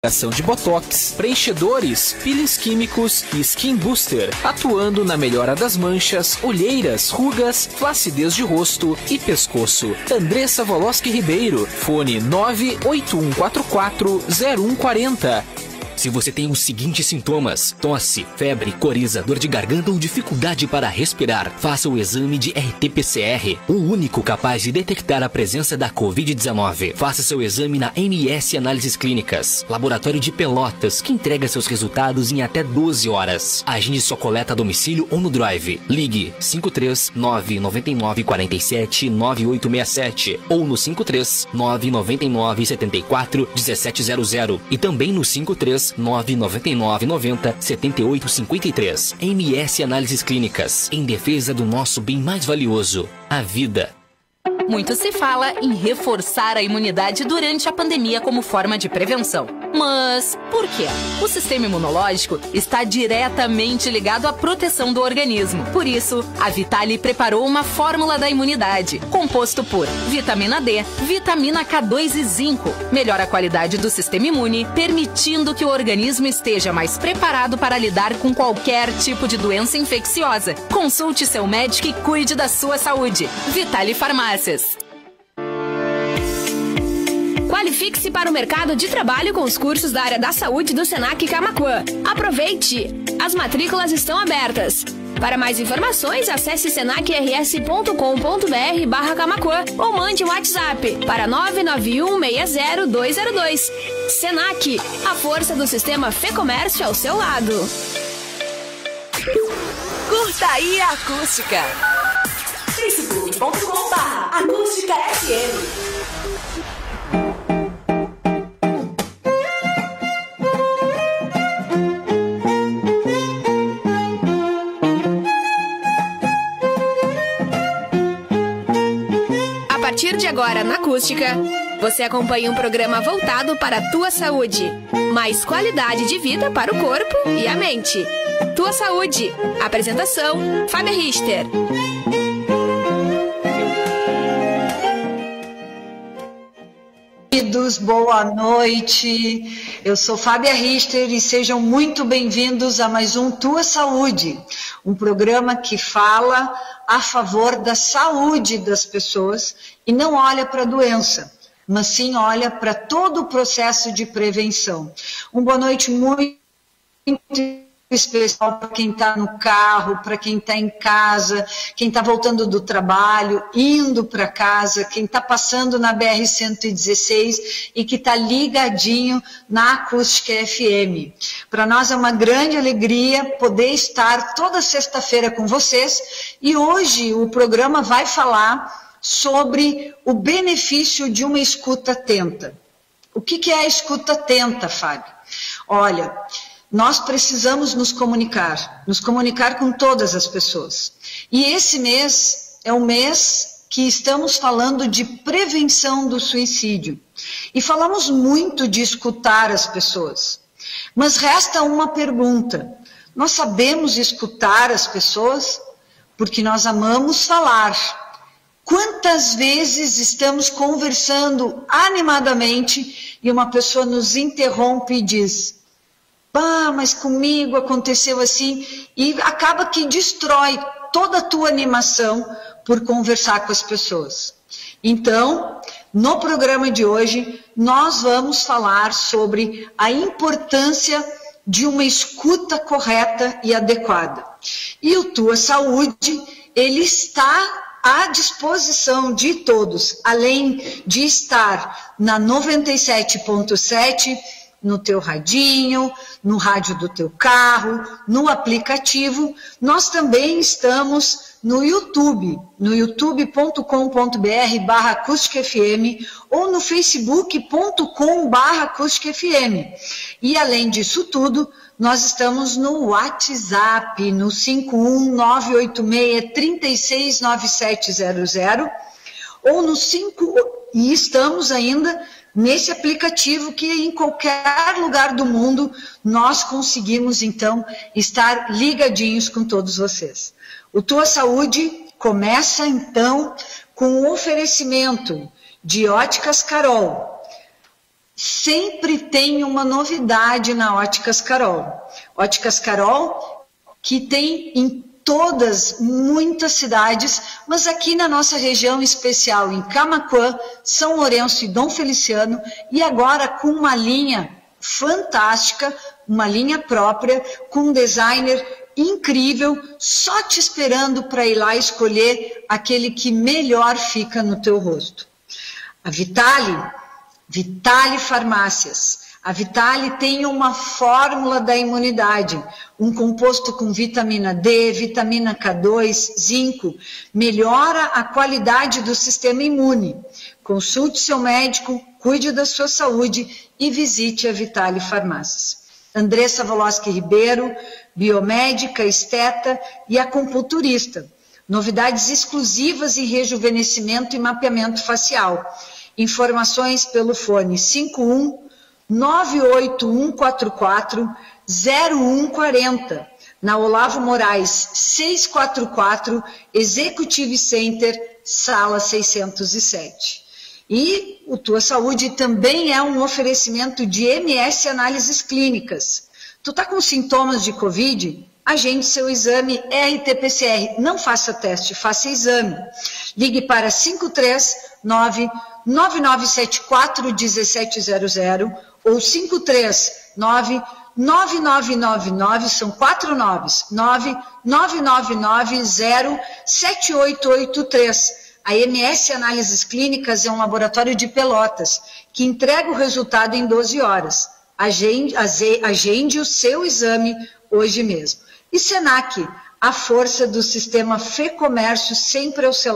ação de botox, preenchedores, peelings químicos e skin booster, atuando na melhora das manchas, olheiras, rugas, flacidez de rosto e pescoço. Andressa Voloski Ribeiro, fone 981440140. Se você tem os seguintes sintomas: tosse, febre, coriza, dor de garganta ou dificuldade para respirar, faça o exame de RT-PCR, o único capaz de detectar a presença da Covid-19. Faça seu exame na MS Análises Clínicas, laboratório de Pelotas, que entrega seus resultados em até 12 horas. Agende sua coleta a domicílio ou no drive. Ligue 53 999 47 9867 ou no 53 999 74 1700 e também no 53 999 90 78 53. MS Análises Clínicas, em defesa do nosso bem mais valioso, a vida. Muito se fala em reforçar a imunidade durante a pandemia como forma de prevenção. Mas por quê? O sistema imunológico está diretamente ligado à proteção do organismo. Por isso, a Vitale preparou uma fórmula da imunidade, composto por vitamina D, vitamina K2 e zinco. Melhora a qualidade do sistema imune, permitindo que o organismo esteja mais preparado para lidar com qualquer tipo de doença infecciosa. Consulte seu médico e cuide da sua saúde. Vitale Farmácias. Qualifique-se para o mercado de trabalho com os cursos da área da saúde do Senac Camaquã. Aproveite! As matrículas estão abertas. Para mais informações, acesse senacrs.com.br/Camaquã ou mande um WhatsApp para 991600202. Senac, a força do sistema Fê Comércio ao seu lado. Curta aí a Acústica. facebook.com/AcústicaFM. A partir de agora, na Acústica, você acompanha um programa voltado para a tua saúde. Mais qualidade de vida para o corpo e a mente. Tua Saúde. Apresentação, Fábia Richter. Queridos, boa noite. Eu sou Fábia Richter e sejam muito bem-vindos a mais um Tua Saúde, um programa que fala a favor da saúde das pessoas e não olha para a doença, mas sim olha para todo o processo de prevenção. Uma boa noite muito especial para quem está no carro, para quem está em casa, quem está voltando do trabalho, indo para casa, quem está passando na BR-116 e que está ligadinho na Acústica FM. Para nós é uma grande alegria poder estar toda sexta-feira com vocês e hoje o programa vai falar sobre o benefício de uma escuta atenta. O que é a escuta atenta, Fábio? Olha, nós precisamos nos comunicar com todas as pessoas. E esse mês é um mês que estamos falando de prevenção do suicídio. E falamos muito de escutar as pessoas. Mas resta uma pergunta. Nós sabemos escutar as pessoas? Porque nós amamos falar. Quantas vezes estamos conversando animadamente e uma pessoa nos interrompe e diz: "Ah, mas comigo aconteceu assim", e acaba que destrói toda a tua animação por conversar com as pessoas. Então, no programa de hoje, nós vamos falar sobre a importância de uma escuta correta e adequada. E o Tua Saúde, ele está à disposição de todos, além de estar na 97.7, no teu radinho, no rádio do teu carro, no aplicativo. Nós também estamos no YouTube, no youtube.com.br/acústicafm ou no facebook.com/acústicafm. E além disso tudo, nós estamos no WhatsApp, no 51986369700 ou no 5, e estamos ainda nesse aplicativo que em qualquer lugar do mundo nós conseguimos, então, estar ligadinhos com todos vocês. O Tua Saúde começa, então, com o oferecimento de Óticas Carol. sempre tem uma novidade na Óticas Carol. Óticas Carol, que tem em muitas cidades, mas aqui na nossa região especial, em Camaquã, São Lourenço e Dom Feliciano, e agora com uma linha fantástica, uma linha própria, com um designer incrível, só te esperando para ir lá escolher aquele que melhor fica no teu rosto. A Vitale Farmácias. A Vitale tem uma fórmula da imunidade, um composto com vitamina D, vitamina K2, zinco, melhora a qualidade do sistema imune. Consulte seu médico, cuide da sua saúde e visite a Vitale Farmácias. Andressa Voloski Ribeiro, biomédica, esteta e acupunturista. Novidades exclusivas em rejuvenescimento e mapeamento facial. Informações pelo fone 51-98144-0140, na Olavo Moraes 644, Executive Center, sala 607. E o Tua Saúde também é um oferecimento de MS Análises Clínicas. Tu tá com sintomas de Covid? Agende seu exame RT-PCR. Não faça teste, faça exame. Ligue para 539-9974-1700 ou 539-9999, são 4 noves, 999907883. A MS Análises Clínicas é um laboratório de Pelotas que entrega o resultado em 12 horas. Agende o seu exame hoje mesmo. E Senac, a força do sistema Fê-Comércio sempre ao seu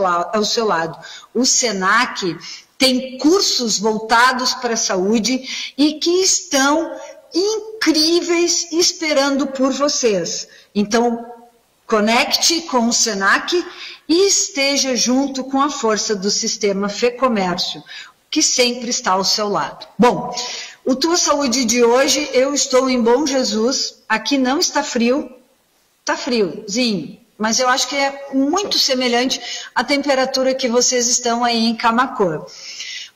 lado. O Senac tem cursos voltados para a saúde e que estão incríveis esperando por vocês. Então, conecte com o Senac e esteja junto com a força do sistema Fê-Comércio, que sempre está ao seu lado. Bom, o Tua Saúde de hoje, eu estou em Bom Jesus, aqui não está frio, está friozinho, mas eu acho que é muito semelhante à temperatura que vocês estão aí em Camaquã.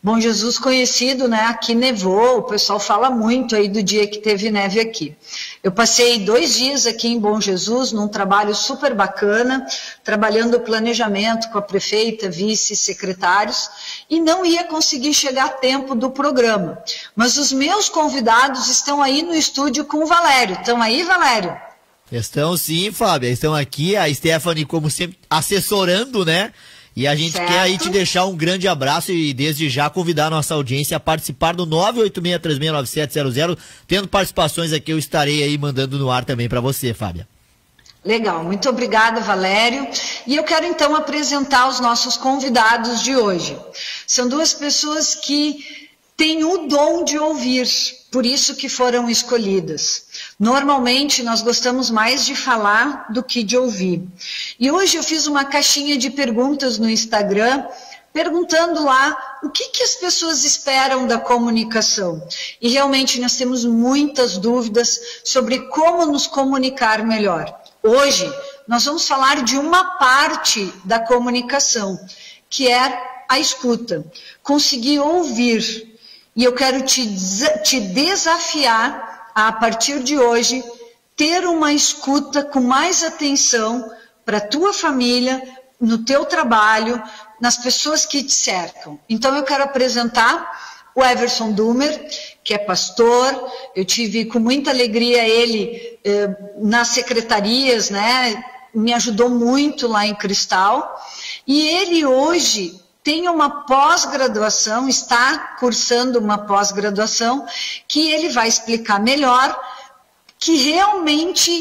Bom Jesus conhecido, né? Aqui nevou, o pessoal fala muito aí do dia que teve neve aqui. Eu passei 2 dias aqui em Bom Jesus, num trabalho super bacana, trabalhando o planejamento com a prefeita, vice-secretários, e não ia conseguir chegar a tempo do programa. Mas os meus convidados estão aí no estúdio com o Valério. Estão aí, Valério? Estão sim, Fábia, estão aqui, a Stephanie, como sempre, assessorando, né? E a gente quer aí te deixar um grande abraço e desde já convidar a nossa audiência a participar do 986369700, tendo participações aqui, eu estarei aí mandando no ar também para você, Fábia. Legal, muito obrigada, Valério. E eu quero então apresentar os nossos convidados de hoje. São 2 pessoas que têm o dom de ouvir, por isso que foram escolhidas. Normalmente nós gostamos mais de falar do que de ouvir. E hoje eu fiz uma caixinha de perguntas no Instagram, perguntando lá o que as pessoas esperam da comunicação. E realmente nós temos muitas dúvidas sobre como nos comunicar melhor. Hoje nós vamos falar de uma parte da comunicação, que é a escuta. Conseguir ouvir. E eu quero te desafiar a partir de hoje, ter uma escuta com mais atenção para a tua família, no teu trabalho, nas pessoas que te cercam. Então eu quero apresentar o Everson Dumer, que é pastor. Eu tive com muita alegria ele nas secretarias, né? Me ajudou muito lá em Cristal. E ele hoje tem uma pós-graduação, está cursando uma pós-graduação, que ele vai explicar melhor, que realmente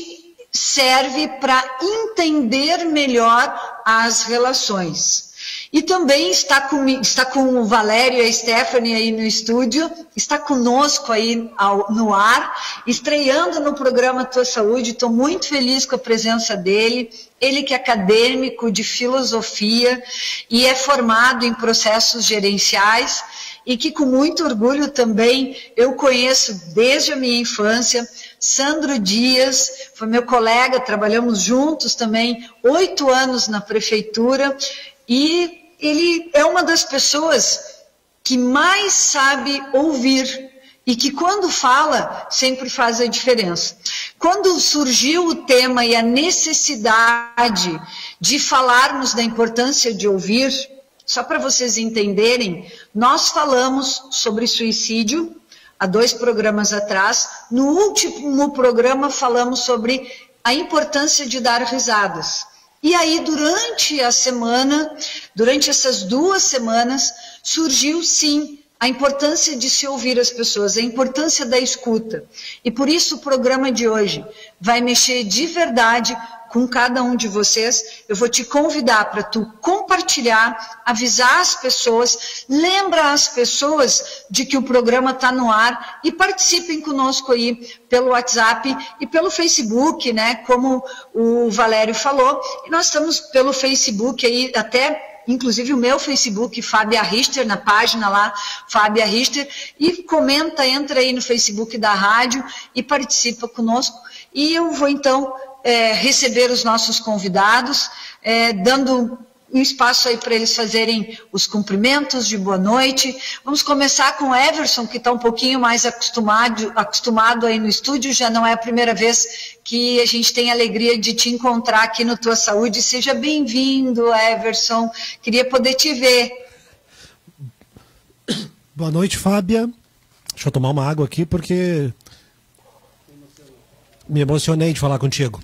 serve para entender melhor as relações. E também está com o Valério e a Stephanie aí no estúdio, está conosco aí no ar, estreando no programa Tua Saúde. Estou muito feliz com a presença dele. Ele que é acadêmico de filosofia e é formado em processos gerenciais e que com muito orgulho também eu conheço desde a minha infância. Sandro Dias foi meu colega, trabalhamos juntos também 8 anos na prefeitura e ele é uma das pessoas que mais sabe ouvir. e que quando fala sempre faz a diferença. Quando surgiu o tema e a necessidade de falarmos da importância de ouvir, só para vocês entenderem, nós falamos sobre suicídio há 2 programas atrás. No último programa falamos sobre a importância de dar risadas. E aí, durante a semana, durante essas 2 semanas, surgiu sim a importância de se ouvir as pessoas, a importância da escuta. E por isso o programa de hoje vai mexer de verdade com cada um de vocês. Eu vou te convidar para tu compartilhar, avisar as pessoas, lembra as pessoas de que o programa está no ar e participem conosco aí pelo WhatsApp e pelo Facebook, né? Como o Valério falou. E nós estamos pelo Facebook aí até... Inclusive o meu Facebook, Fábia Richter, na página lá, Fábia Richter, e comenta, entra aí no Facebook da rádio e participa conosco. E eu vou então receber os nossos convidados, dando um espaço aí para eles fazerem os cumprimentos de boa noite. Vamos começar com o Everson, que está um pouquinho mais acostumado aí no estúdio, já não é a primeira vez que a gente tem a alegria de te encontrar aqui no Tua Saúde. Seja bem-vindo, Everson, queria poder te ver. Boa noite, Fábia. Deixa eu tomar uma água aqui, porque me emocionei de falar contigo.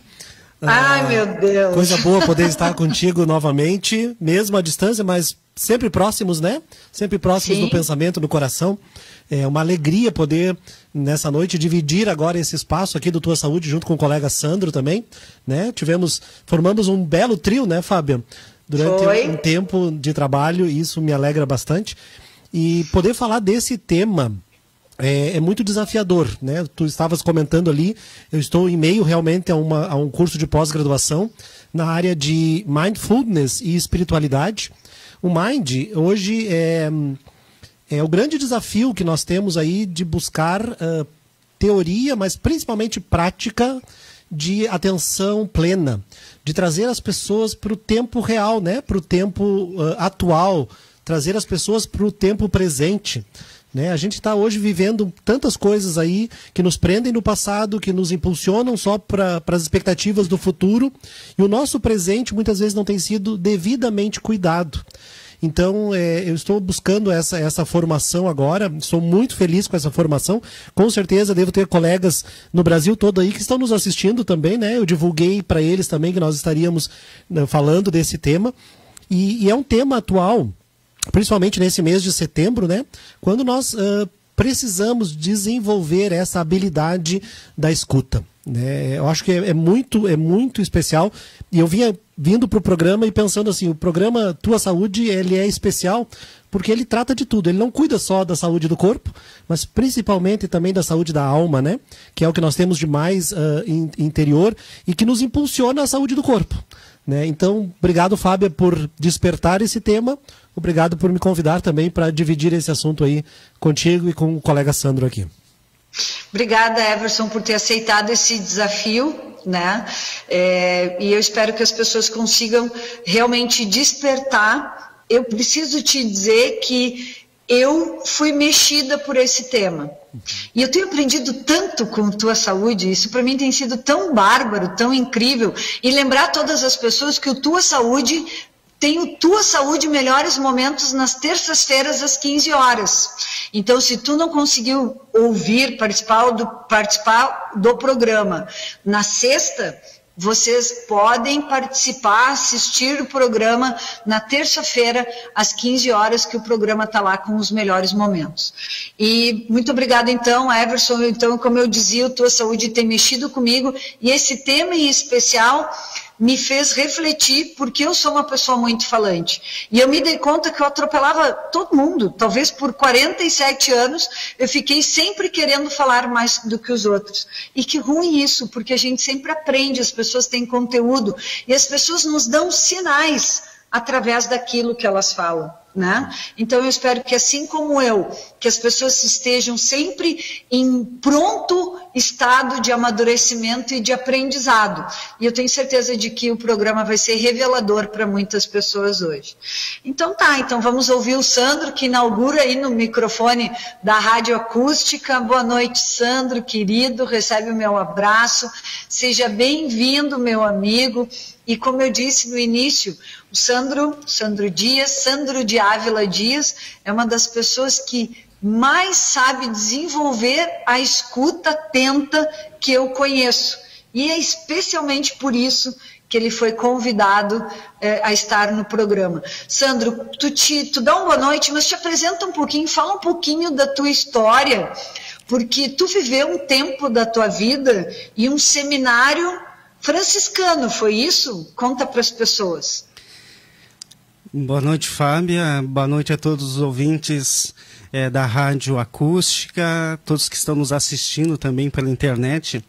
Ai, meu Deus. Coisa boa poder estar contigo novamente, mesmo à distância, mas sempre próximos, né? Sempre próximos no pensamento, no coração. É uma alegria poder, nessa noite, dividir agora esse espaço aqui do Tua Saúde, junto com o colega Sandro também, né? Formamos um belo trio, né, Fábio? Durante um tempo de trabalho, e isso me alegra bastante. E poder falar desse tema... É muito desafiador, né? Tu estavas comentando ali, eu estou em meio realmente a um curso de pós-graduação na área de Mindfulness e espiritualidade. O Mind, hoje, é o grande desafio que nós temos aí de buscar teoria, mas principalmente prática de atenção plena, de trazer as pessoas para o tempo real, né? Para o tempo atual, trazer as pessoas para o tempo presente. Né? A gente está hoje vivendo tantas coisas aí que nos prendem no passado, que nos impulsionam só para as expectativas do futuro, e o nosso presente muitas vezes não tem sido devidamente cuidado. Então, eu estou buscando essa formação agora, estou muito feliz com essa formação. Com certeza devo ter colegas no Brasil todo aí que estão nos assistindo também, né? Eu divulguei para eles também que nós estaríamos falando desse tema, e é um tema atual, principalmente nesse mês de setembro, né? Quando nós precisamos desenvolver essa habilidade da escuta, né? Eu acho que é muito especial, e eu vindo para o programa e pensando assim, o programa Tua Saúde, ele é especial porque ele trata de tudo, ele não cuida só da saúde do corpo, mas principalmente também da saúde da alma, né? Que é o que nós temos de mais interior e que nos impulsiona a saúde do corpo, né? Então, obrigado, Fábia, por despertar esse tema. Obrigado por me convidar também para dividir esse assunto aí contigo e com o colega Sandro aqui. Obrigada, Everson, por ter aceitado esse desafio, né? E eu espero que as pessoas consigam realmente despertar. Eu preciso te dizer que eu fui mexida por esse tema. E eu tenho aprendido tanto com Tua Saúde, isso para mim tem sido tão bárbaro, tão incrível. E lembrar todas as pessoas que o Tua Saúde... Tem o Tua Saúde Melhores Momentos nas terças-feiras às 15 horas. Então, se tu não conseguiu ouvir, participar do programa na sexta, vocês podem participar, assistir o programa na terça-feira às 15 horas, que o programa está lá com os melhores momentos. E muito obrigada, então, Everson. Então, como eu dizia, o Tua Saúde tem mexido comigo, e esse tema em especial me fez refletir, porque eu sou uma pessoa muito falante. E eu me dei conta que eu atropelava todo mundo. Talvez por 47 anos eu fiquei sempre querendo falar mais do que os outros. E que ruim isso, porque a gente sempre aprende, as pessoas têm conteúdo, e as pessoas nos dão sinais através daquilo que elas falam, né? Então eu espero que, assim como eu, que as pessoas estejam sempre em pronto estado de amadurecimento e de aprendizado. E eu tenho certeza de que o programa vai ser revelador para muitas pessoas hoje. Então então vamos ouvir o Sandro, que inaugura aí no microfone da Rádio Acústica. Boa noite, Sandro, querido, recebe o meu abraço. Seja bem-vindo, meu amigo. E como eu disse no início, o Sandro de Ávila Dias, é uma das pessoas que mais sabe desenvolver a escuta atenta que eu conheço. E é especialmente por isso que ele foi convidado a estar no programa. Sandro, tu dá uma boa noite, mas te apresenta um pouquinho, fala um pouquinho da tua história, porque tu viveu um tempo da tua vida em um seminário franciscano, foi isso? Conta para as pessoas. Boa noite, Fábia. Boa noite a todos os ouvintes da Rádio Acústica, todos que estão nos assistindo também pela internet.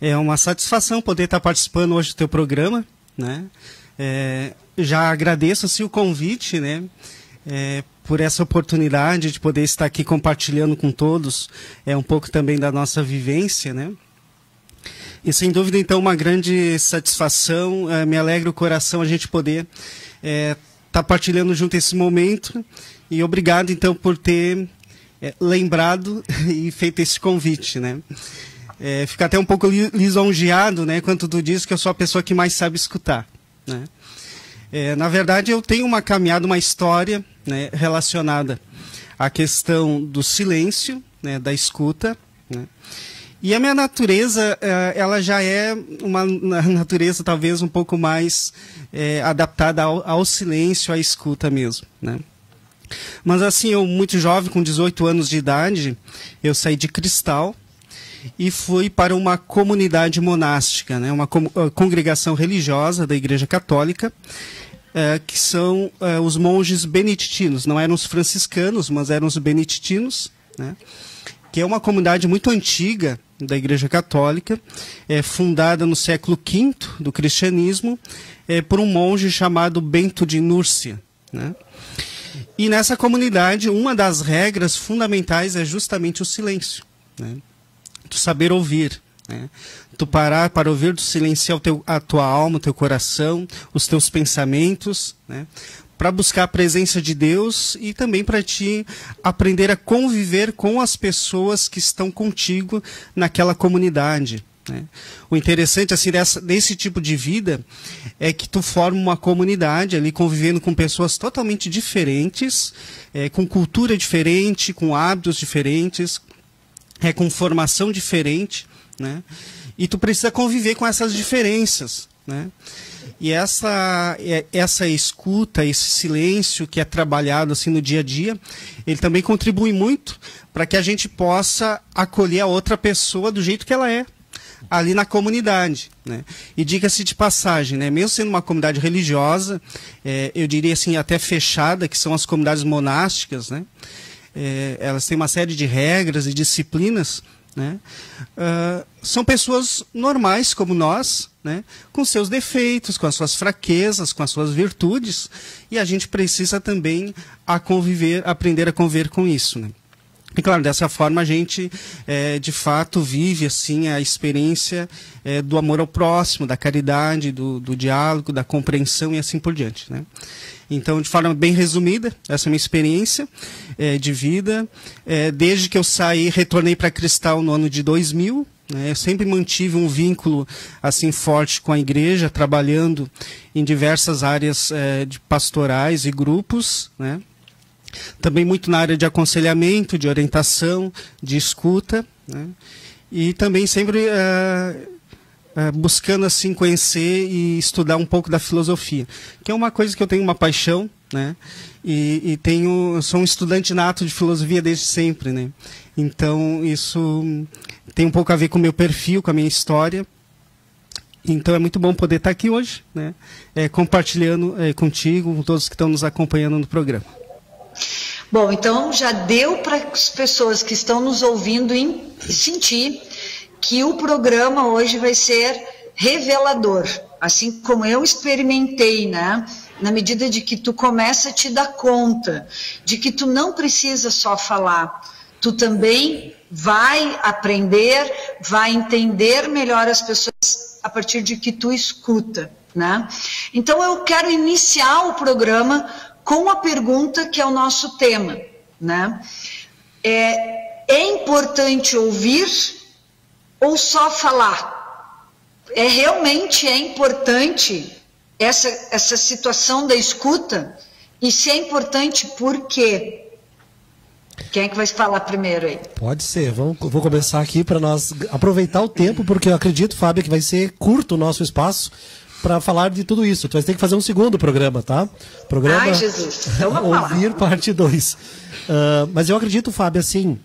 É uma satisfação poder estar participando hoje do teu programa, né? Já agradeço assim, o convite, né? Por essa oportunidade de poder estar aqui compartilhando com todos um pouco também da nossa vivência, né? E sem dúvida, então, uma grande satisfação, me alegra o coração a gente poder estar partilhando junto esse momento. E obrigado, então, por ter lembrado e feito esse convite, né? Fico até um pouco lisonjeado, né? Quando tu diz que eu sou a pessoa que mais sabe escutar, né? Na verdade, eu tenho uma caminhada, uma história, né, relacionada à questão do silêncio, né, da escuta, né? E a minha natureza, ela já é uma natureza talvez um pouco mais adaptada ao silêncio, à escuta mesmo, né? Mas assim, eu muito jovem, com 18 anos de idade, eu saí de Cristal e fui para uma comunidade monástica, né? Uma congregação religiosa da Igreja Católica, que são os monges beneditinos. Não eram os franciscanos, mas eram os beneditinos, né? Que é uma comunidade muito antiga da Igreja Católica, fundada no século V do cristianismo, por um monge chamado Bento de Núrcia, né? E nessa comunidade, uma das regras fundamentais é justamente o silêncio, né? Tu saber ouvir, né? Tu parar para ouvir, tu silenciar a tua alma, o teu coração, os teus pensamentos, né? Para buscar a presença de Deus e também para ti aprender a conviver com as pessoas que estão contigo naquela comunidade, né? O interessante assim desse tipo de vida é que tu forma uma comunidade ali convivendo com pessoas totalmente diferentes, com cultura diferente, com hábitos diferentes, com formação diferente, né? E tu precisa conviver com essas diferenças, né? E essa escuta, esse silêncio que é trabalhado assim no dia a dia, ele também contribui muito para que a gente possa acolher a outra pessoa do jeito que ela é, ali na comunidade, né? E diga-se de passagem, né? Mesmo sendo uma comunidade religiosa, eu diria assim até fechada, que são as comunidades monásticas, né? Elas têm uma série de regras e disciplinas, né? São pessoas normais como nós, né? Com seus defeitos, com as suas fraquezas, com as suas virtudes, e a gente precisa também aprender a conviver com isso, né? E claro, dessa forma a gente de fato vive assim a experiência do amor ao próximo, da caridade, do diálogo, da compreensão e assim por diante, né? Então, de forma bem resumida, essa é a minha experiência de vida. Desde que eu retornei para Cristal no ano de 2000, né, eu sempre mantive um vínculo assim forte com a igreja, trabalhando em diversas áreas de pastorais e grupos, né? Também muito na área de aconselhamento, de orientação, de escuta, né? E também sempre buscando assim conhecer e estudar um pouco da filosofia, que é uma coisa que eu tenho uma paixão, né? E sou um estudante nato de filosofia desde sempre, né? Então isso tem um pouco a ver com o meu perfil, com a minha história. Então é muito bom poder estar aqui hoje, né? Compartilhando contigo, com todos que estão nos acompanhando no programa. Bom, então já deu para as pessoas que estão nos ouvindo sentir que o programa hoje vai ser revelador, assim como eu experimentei, né? Na medida de que tu começa a te dar conta de que tu não precisa só falar, tu também vai aprender, vai entender melhor as pessoas a partir de que tu escuta, né? Então eu quero iniciar o programa com a pergunta que é o nosso tema, né? É importante ouvir ou só falar? Realmente é importante essa situação da escuta? E se é importante, por quê? Quem é que vai falar primeiro aí? Pode ser, vou começar aqui para nós aproveitar o tempo, porque eu acredito, Fábio, que vai ser curto o nosso espaço para falar de tudo isso. Tu vai ter que fazer um segundo programa, tá? Programa Ai, Jesus. Então vamos lá. Ouvir parte 2. Mas eu acredito, Fábio, assim,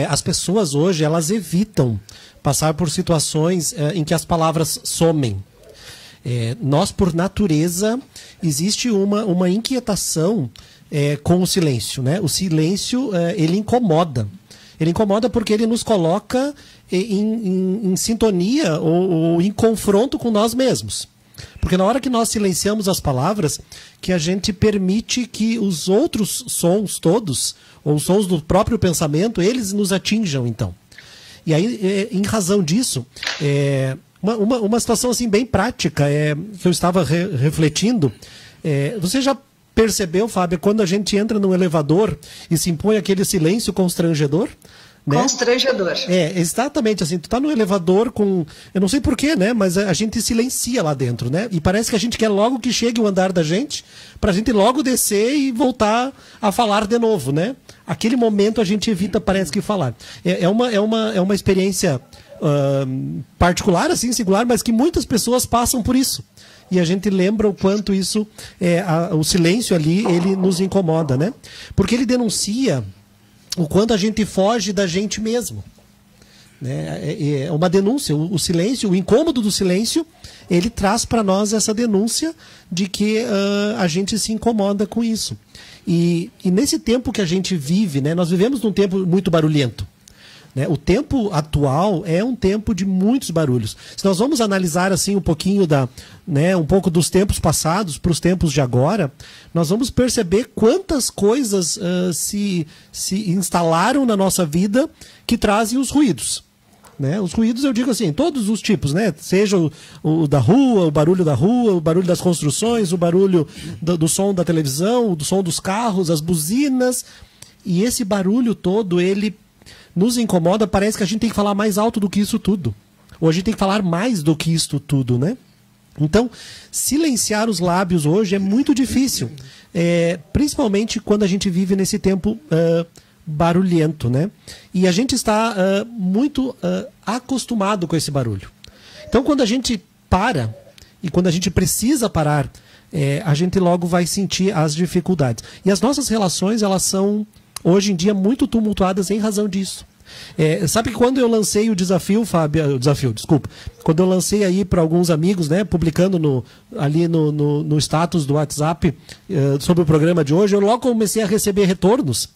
as pessoas hoje, elas evitam passar por situações em que as palavras somem. Nós, por natureza, existe uma inquietação com o silêncio, né? O silêncio, ele incomoda. Ele incomoda porque ele nos coloca em sintonia ou em confronto com nós mesmos. Porque na hora que nós silenciamos as palavras, que a gente permite que os outros sons todos, ou os sons do próprio pensamento, eles nos atinjam, então. E aí, em razão disso, uma situação assim bem prática que eu estava refletindo, você já percebeu, Fábio, quando a gente entra num elevador e se impõe aquele silêncio constrangedor? Né? Constrangedor. Exatamente, assim, tu tá no elevador com, eu não sei porquê, né, mas a gente silencia lá dentro, né, e parece que a gente quer logo que chegue o andar da gente, pra gente logo descer e voltar a falar de novo, né, aquele momento a gente evita, parece que falar. É uma experiência particular, assim, singular, mas que muitas pessoas passam por isso. E a gente lembra o quanto isso, o silêncio ali, ele nos incomoda, né? Porque ele denuncia o quanto a gente foge da gente mesmo. Né? É uma denúncia. O silêncio, o incômodo do silêncio, ele traz para nós essa denúncia de que a gente se incomoda com isso. E nesse tempo que a gente vive, né, nós vivemos num tempo muito barulhento. Né? O tempo atual é um tempo de muitos barulhos. Se nós vamos analisar assim um pouquinho um pouco dos tempos passados para os tempos de agora, nós vamos perceber quantas coisas se instalaram na nossa vida que trazem os ruídos. Né? Os ruídos, eu digo assim, todos os tipos, né? Seja o da rua, o barulho da rua, o barulho das construções, o barulho do som da televisão, do som dos carros, as buzinas. E esse barulho todo, ele nos incomoda, parece que a gente tem que falar mais alto do que isso tudo. Ou a gente tem que falar mais do que isso tudo, né? Então, silenciar os lábios hoje é muito difícil. Principalmente quando a gente vive nesse tempo barulhento, né? E a gente está muito acostumado com esse barulho. Então, quando a gente para, e quando a gente precisa parar, a gente logo vai sentir as dificuldades. E as nossas relações, elas são hoje em dia muito tumultuadas em razão disso. Sabe que quando eu lancei o desafio, Fábio, quando eu lancei aí para alguns amigos, né, publicando ali no status do WhatsApp sobre o programa de hoje, eu logo comecei a receber retornos.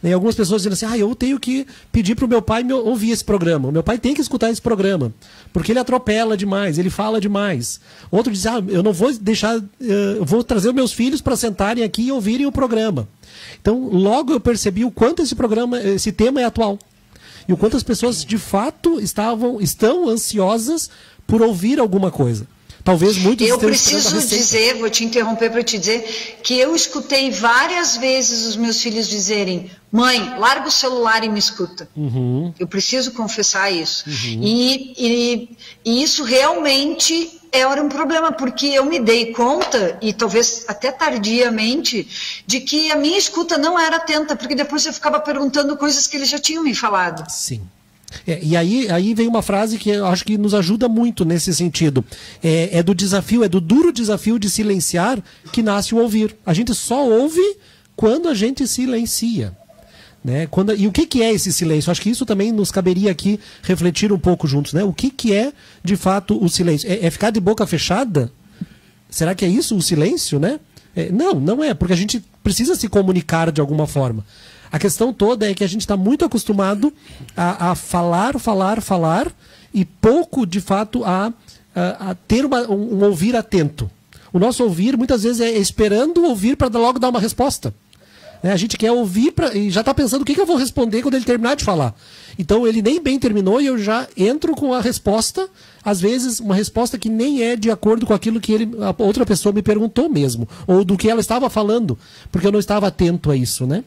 E algumas pessoas dizendo assim, eu tenho que pedir para o meu pai ouvir esse programa. O meu pai tem que escutar esse programa, porque ele atropela demais, ele fala demais. Outro diz, eu não vou deixar, eu vou trazer os meus filhos para sentarem aqui e ouvirem o programa. Então, logo eu percebi o quanto esse tema é atual. E o quanto as pessoas, de fato, estão ansiosas por ouvir alguma coisa. Talvez muitos eu preciso dizer, vou te interromper para te dizer, que eu escutei várias vezes os meus filhos dizerem, mãe, larga o celular e me escuta. Uhum. Eu preciso confessar isso. Uhum. E isso realmente era um problema, porque eu me dei conta, e talvez até tardiamente, de que a minha escuta não era atenta, porque depois eu ficava perguntando coisas que eles já tinham me falado. Sim. E aí vem uma frase que eu acho que nos ajuda muito nesse sentido. É do duro desafio de silenciar que nasce o ouvir. A gente só ouve quando a gente silencia. Né? E o que é esse silêncio? Acho que isso também nos caberia aqui refletir um pouco juntos. Né? O que é, de fato, o silêncio? É ficar de boca fechada? Será que é isso o silêncio? Né? Não é, porque a gente precisa se comunicar de alguma forma. A questão toda é que a gente está muito acostumado a falar e pouco, de fato, a ter um ouvir atento. O nosso ouvir, muitas vezes, é esperando ouvir para logo dar uma resposta. Né? A gente quer ouvir e já está pensando o que eu vou responder quando ele terminar de falar. Então ele nem bem terminou e eu já entro com a resposta, às vezes uma resposta que nem é de acordo com aquilo que a outra pessoa me perguntou mesmo, ou do que ela estava falando, porque eu não estava atento a isso, né?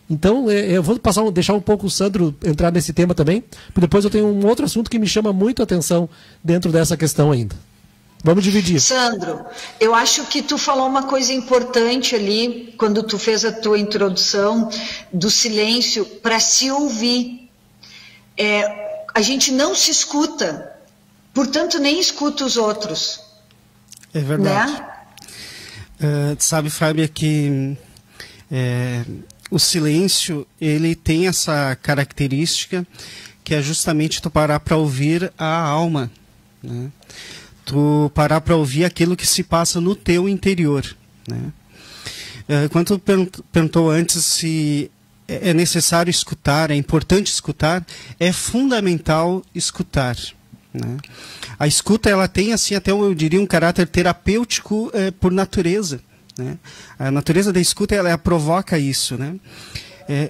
Então eu vou deixar um pouco o Sandro entrar nesse tema também, porque depois eu tenho um outro assunto que me chama muito a atenção dentro dessa questão ainda. Vamos dividir. Sandro, eu acho que tu falou uma coisa importante ali, quando tu fez a tua introdução, do silêncio para se ouvir. A gente não se escuta, portanto nem escuta os outros. É verdade. Né? Sabe, Fábia, que o silêncio, ele tem essa característica que é justamente tu parar para ouvir a alma, né? Tu parar para ouvir aquilo que se passa no teu interior, né? Quando tu perguntou antes se é necessário escutar, é importante escutar, é fundamental escutar, né? A escuta, ela tem, assim, até eu diria, um caráter terapêutico por natureza, né? A natureza da escuta, ela provoca isso, né?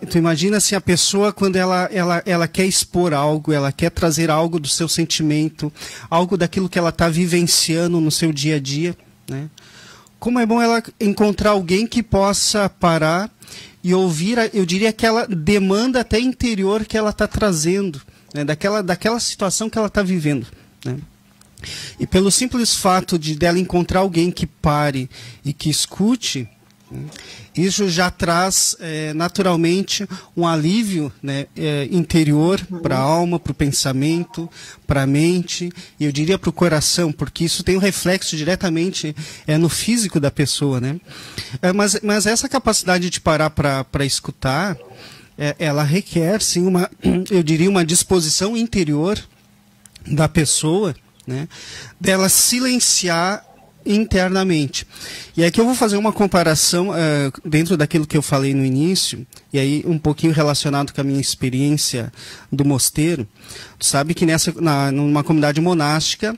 Tu imagina assim, a pessoa, quando ela quer expor algo, ela quer trazer algo do seu sentimento, algo daquilo que ela está vivenciando no seu dia a dia, né? Como é bom ela encontrar alguém que possa parar e ouvir, eu diria, aquela demanda até interior que ela está trazendo, né? daquela situação que ela está vivendo, né? E pelo simples fato dela encontrar alguém que pare e que escute, isso já traz naturalmente um alívio, né, interior para a alma, para o pensamento, para a mente, e eu diria para o coração, porque isso tem um reflexo diretamente no físico da pessoa, né? Mas essa capacidade de parar para escutar, ela requer sim eu diria, uma disposição interior da pessoa, né, dela silenciar internamente. E aqui eu vou fazer uma comparação dentro daquilo que eu falei no início, e aí um pouquinho relacionado com a minha experiência do mosteiro. Tu sabe que numa comunidade monástica,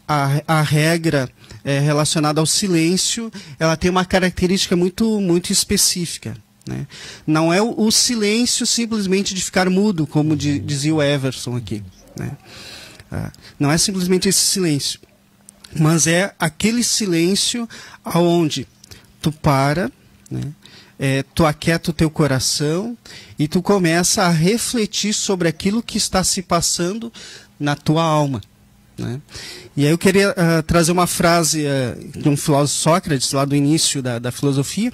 a regra relacionada ao silêncio, ela tem uma característica muito, muito específica, né? Não é o silêncio simplesmente de ficar mudo, como dizia o Everson aqui, né? Não é simplesmente esse silêncio, mas é aquele silêncio aonde tu para, né? Tu aquieta o teu coração e tu começa a refletir sobre aquilo que está se passando na tua alma, né? E aí eu queria trazer uma frase de um filósofo, Sócrates, lá do início da filosofia,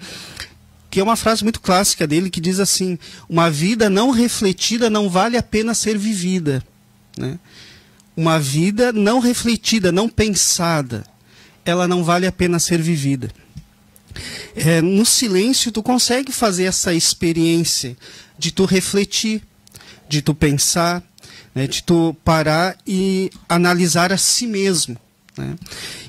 que é uma frase muito clássica dele, que diz assim: uma vida não refletida não vale a pena ser vivida, né? Uma vida não refletida, não pensada, ela não vale a pena ser vivida. No silêncio, tu consegue fazer essa experiência de tu refletir, de tu pensar, né, de tu parar e analisar a si mesmo, né?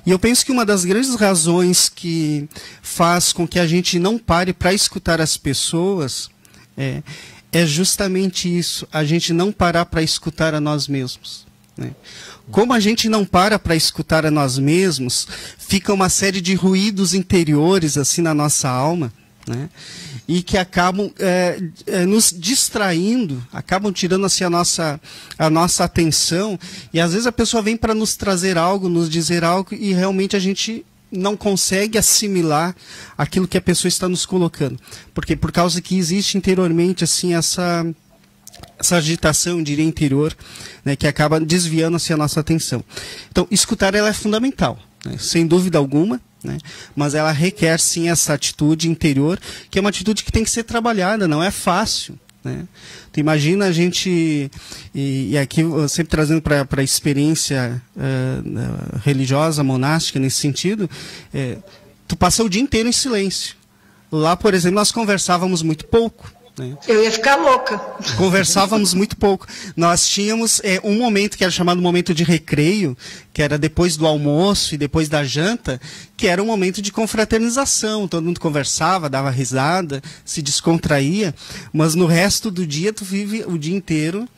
E eu penso que uma das grandes razões que faz com que a gente não pare para escutar as pessoas é justamente isso, a gente não parar para escutar a nós mesmos, né? Como a gente não para escutar a nós mesmos, fica uma série de ruídos interiores assim na nossa alma, né? E que acabam nos distraindo, acabam tirando assim a nossa atenção, e às vezes a pessoa vem para nos trazer algo, nos dizer algo, e realmente a gente não consegue assimilar aquilo que a pessoa está nos colocando, porque por causa que existe interiormente assim essa agitação, eu diria, interior, né, que acaba desviando assim, a nossa atenção. Então, escutar ela é fundamental, né, sem dúvida alguma, né, mas ela requer sim essa atitude interior, que é uma atitude que tem que ser trabalhada, não é fácil, né? Tu imagina a gente, e aqui eu sempre trazendo para a experiência religiosa, monástica, nesse sentido, tu passa o dia inteiro em silêncio. Lá, por exemplo, nós conversávamos muito pouco, né? Eu ia ficar louca. Conversávamos muito pouco. Nós tínhamos um momento que era chamado momento de recreio, que era depois do almoço e depois da janta, que era um momento de confraternização. Todo mundo conversava, dava risada, se descontraía, mas no resto do dia tu vive o dia inteiro,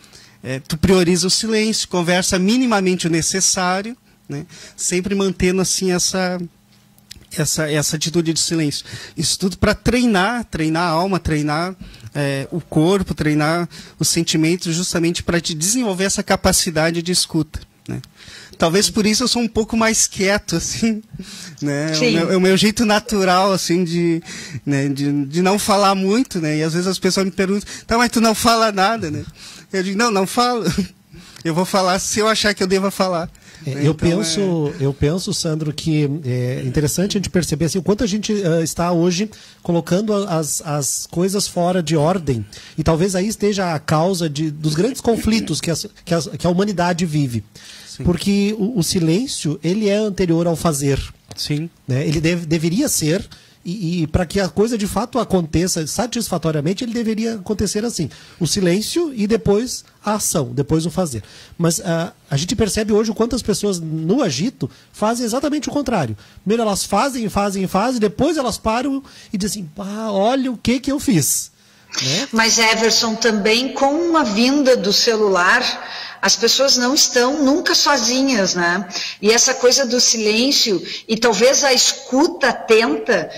tu prioriza o silêncio, conversa minimamente o necessário, né? Sempre mantendo assim essa atitude de silêncio. Isso tudo para treinar a alma, treinar o corpo, treinar os sentimentos, justamente para te desenvolver essa capacidade de escuta, né? Talvez por isso eu sou um pouco mais quieto, assim, né? O meu jeito natural, assim, de não falar muito, né? E às vezes as pessoas me perguntam, tá, mas tu não fala nada, né? Eu digo, não falo. Eu vou falar se eu achar que eu deva falar. Eu penso, Sandro, que é interessante a gente perceber assim, o quanto a gente está hoje colocando as coisas fora de ordem. E talvez aí esteja a causa dos grandes conflitos que a humanidade vive. Sim. Porque o silêncio, ele é anterior ao fazer. Sim. Né? Ele deveria ser... E para que a coisa de fato aconteça satisfatoriamente, ele deveria acontecer assim. O silêncio e depois a ação, depois o fazer. Mas a gente percebe hoje o quanto as pessoas no agito fazem exatamente o contrário. Primeiro elas fazem, depois elas param e dizem, olha o que eu fiz. Né? Mas, Everson, também com a vinda do celular, as pessoas não estão nunca sozinhas, né? E essa coisa do silêncio e talvez a escuta atenta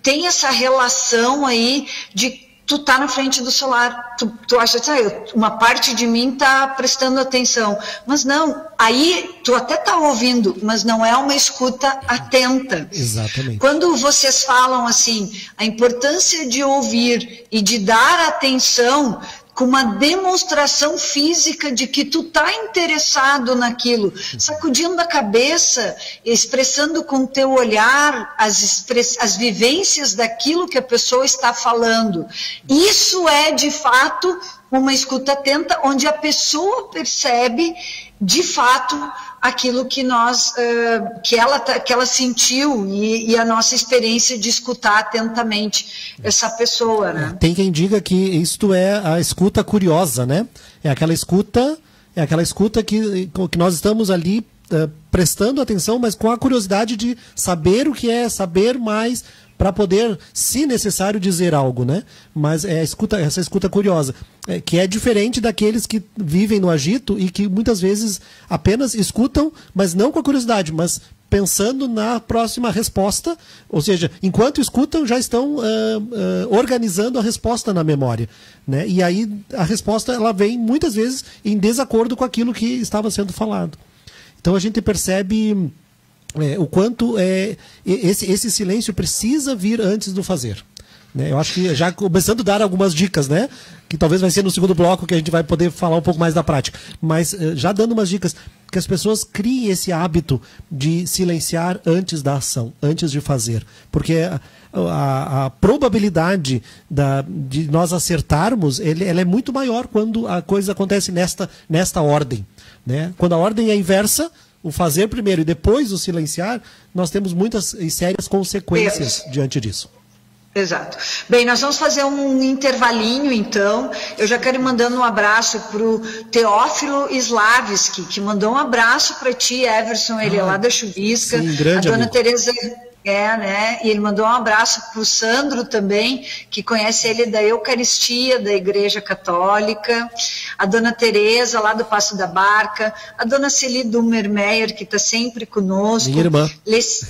tem essa relação aí de tu tá na frente do celular, tu acha assim, uma parte de mim tá prestando atenção, mas não, aí tu até tá ouvindo, mas não é uma escuta atenta. Exatamente. Quando vocês falam assim, a importância de ouvir e de dar atenção com uma demonstração física de que tu tá interessado naquilo, sacudindo a cabeça, expressando com o teu olhar as vivências daquilo que a pessoa está falando. Isso é, de fato, uma escuta atenta, onde a pessoa percebe, de fato, aquilo que que ela sentiu e a nossa experiência de escutar atentamente essa pessoa, né? Tem quem diga que isto é a escuta curiosa, né? É aquela escuta que nós estamos ali prestando atenção, mas com a curiosidade de saber o que é, saber mais, para poder, se necessário, dizer algo, né? Mas essa escuta curiosa, que é diferente daqueles que vivem no agito e que muitas vezes apenas escutam, mas não com a curiosidade, mas pensando na próxima resposta, ou seja, enquanto escutam, já estão organizando a resposta na memória, né? E aí a resposta ela vem muitas vezes em desacordo com aquilo que estava sendo falado. Então a gente percebe o quanto esse silêncio precisa vir antes do fazer. Né? Eu acho que já começando a dar algumas dicas, né? Que talvez vai ser no segundo bloco que a gente vai poder falar um pouco mais da prática. Mas já dando umas dicas, que as pessoas criem esse hábito de silenciar antes da ação, antes de fazer. Porque a probabilidade de nós acertarmos, ela é muito maior quando a coisa acontece nesta ordem. Né? Quando a ordem é inversa, o fazer primeiro e depois o silenciar, nós temos muitas e sérias consequências diante disso. Exato. Bem, nós vamos fazer um intervalinho, então. Eu já quero ir mandando um abraço para o Teófilo Slavski, que mandou um abraço para ti, Everson, ele é lá da Chuvisca. Sim, grande a dona amigo. Tereza... né? E ele mandou um abraço para o Sandro também, que conhece ele da Eucaristia, da Igreja Católica, a dona Tereza, lá do Passo da Barca, a dona Celi Dummermeyer, que está sempre conosco. Minha irmã. Isso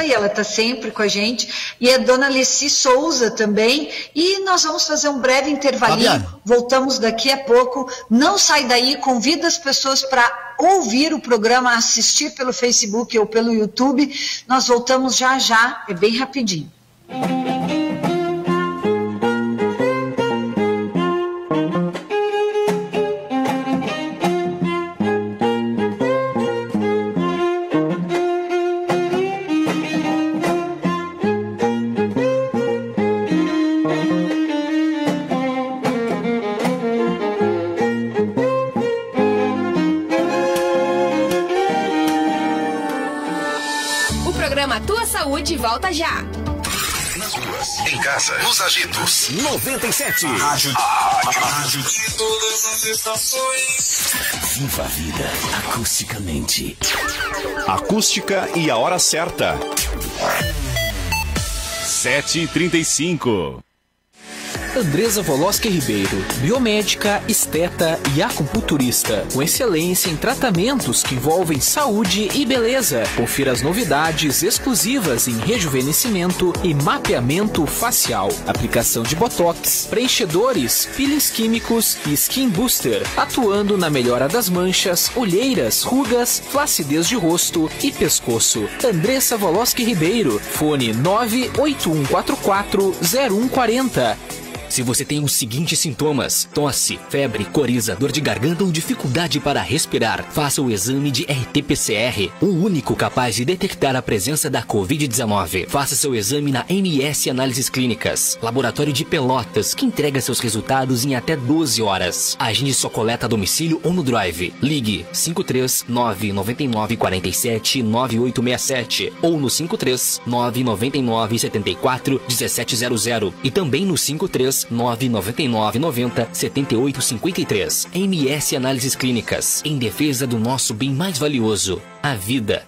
aí, ela está sempre com a gente. E a dona Leci Souza também. E nós vamos fazer um breve intervalinho. Fabiana. Voltamos daqui a pouco. Não sai daí, convida as pessoas para ouvir o programa, assistir pelo Facebook ou pelo YouTube. Nós voltamos já, é bem rapidinho. Saúde volta já. Nas ruas, em casa, nos agitos. 97. A rádio de todas as estações. Viva a vida acusticamente. Acústica e a hora certa. 7h35. Andressa Voloski Ribeiro, biomédica, esteta e acupunturista, com excelência em tratamentos que envolvem saúde e beleza. Confira as novidades exclusivas em rejuvenescimento e mapeamento facial, aplicação de botox, preenchedores, peelings químicos e skin booster, atuando na melhora das manchas, olheiras, rugas, flacidez de rosto e pescoço. Andressa Voloski Ribeiro, fone 981440140. Se você tem os seguintes sintomas: tosse, febre, coriza, dor de garganta ou dificuldade para respirar, faça o exame de RT-PCR, o único capaz de detectar a presença da Covid-19. Faça seu exame na MS Análises Clínicas, laboratório de Pelotas, que entrega seus resultados em até 12 horas. Agende sua coleta a domicílio ou no drive. Ligue 539-9947-9867 ou no 539-9974-1700 e também no 53999907853. MS Análises Clínicas, em defesa do nosso bem mais valioso, a vida.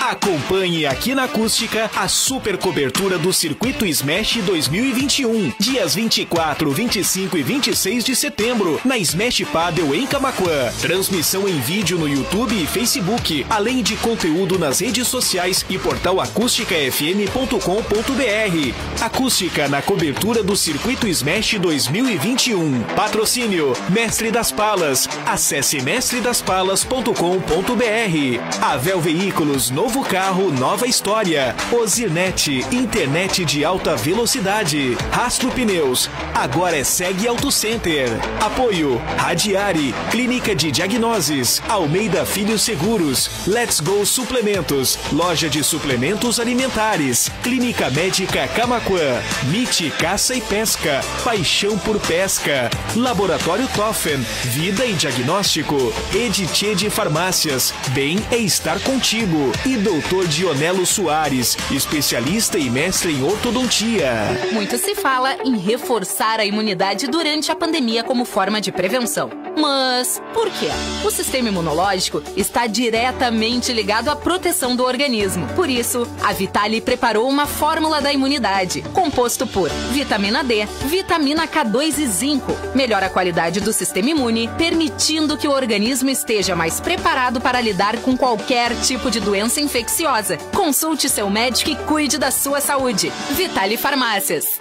Acompanhe aqui na Acústica a super cobertura do Circuito Smash 2021, dias 24, 25 e 26 de setembro, na Smash Padel em Camaquã. Transmissão em vídeo no YouTube e Facebook, além de conteúdo nas redes sociais e portal acústicafm.com.br. Acústica na cobertura do Circuito Smash 2021. Patrocínio Mestre das Palas. Acesse mestredaspalas.com.br. Avel Veículos, novo carro, nova história. Ozirnet, internet de alta velocidade. Rastro Pneus, agora é Seg Auto Center. Apoio Radiari, Clínica de Diagnoses. Almeida Filhos Seguros. Let's Go Suplementos, loja de suplementos alimentares. Clínica Médica Camaquã. MIT Caça e Pesca, paixão por pesca. Laboratório Toffen, vida e diagnóstico. Editê de Farmácias, bem é estar contigo. E Dr. Dionelo Soares, especialista e mestre em ortodontia. Muito se fala em reforçar a imunidade durante a pandemia como forma de prevenção. Mas por quê? O sistema imunológico está diretamente ligado à proteção do organismo. Por isso, a Vitale preparou uma fórmula da imunidade, composto por vitamina D, vitamina K2 e zinco. Melhora a qualidade do sistema imune, permitindo que o organismo esteja mais preparado para lidar com qualquer tipo de doença infecciosa. Consulte seu médico e cuide da sua saúde. Vitale Farmácias.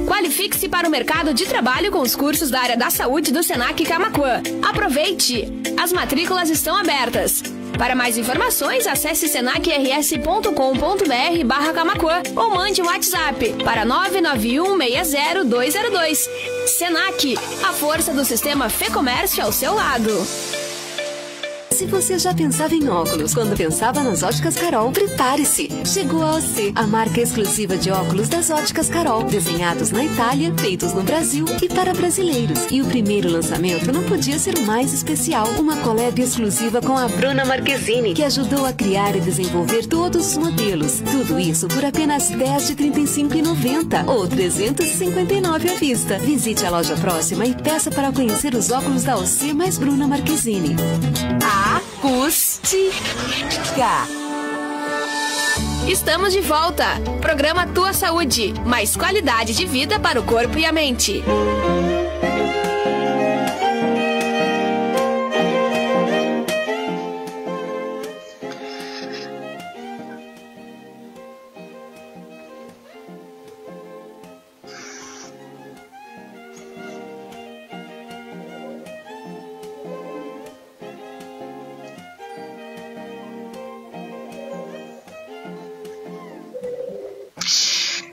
Qualifique-se para o mercado de trabalho com os cursos da área da saúde do Senac Camaquã. Aproveite! As matrículas estão abertas. Para mais informações, acesse senacrs.com.br/Camaquã ou mande um WhatsApp para 991600202. Senac, a força do sistema Fê-Comércio ao seu lado. Se você já pensava em óculos quando pensava nas Óticas Carol, prepare-se! Chegou a OC, a marca exclusiva de óculos das Óticas Carol, desenhados na Itália, feitos no Brasil e para brasileiros. E o primeiro lançamento não podia ser o mais especial, uma collab exclusiva com a Bruna Marquezine, que ajudou a criar e desenvolver todos os modelos. Tudo isso por apenas R$10 de R$ 35,90 ou R$ 359 à vista. Visite a loja próxima e peça para conhecer os óculos da OC mais Bruna Marquezine. Acústica. Estamos de volta. Programa Tua Saúde. Mais qualidade de vida para o corpo e a mente.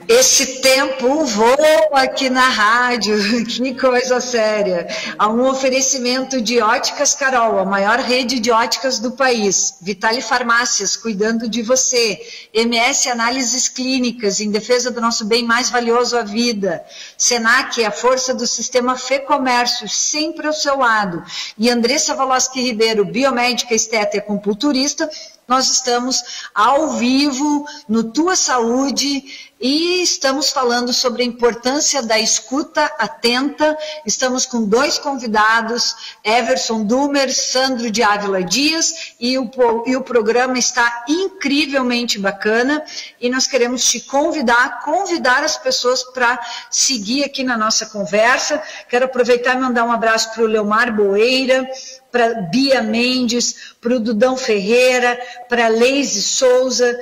Esse tempo voa aqui na rádio, que coisa séria. Há um oferecimento de Óticas Carol, a maior rede de óticas do país. Vitale Farmácias, cuidando de você. MS Análises Clínicas, em defesa do nosso bem mais valioso, a vida. Senac, a força do sistema Fê-Comércio, sempre ao seu lado. E Andressa Voloski Ribeiro, biomédica, esteta e acupunturista, nós estamos ao vivo no Tua Saúde e estamos falando sobre a importância da escuta atenta. Estamos com 2 convidados, Everson Dumer, Sandro de Ávila Dias, e o programa está incrivelmente bacana e nós queremos te convidar as pessoas para seguir aqui na nossa conversa. Quero aproveitar e mandar um abraço para o Leomar Boeira, para Bia Mendes, para o Dudão Ferreira, para Leise Souza,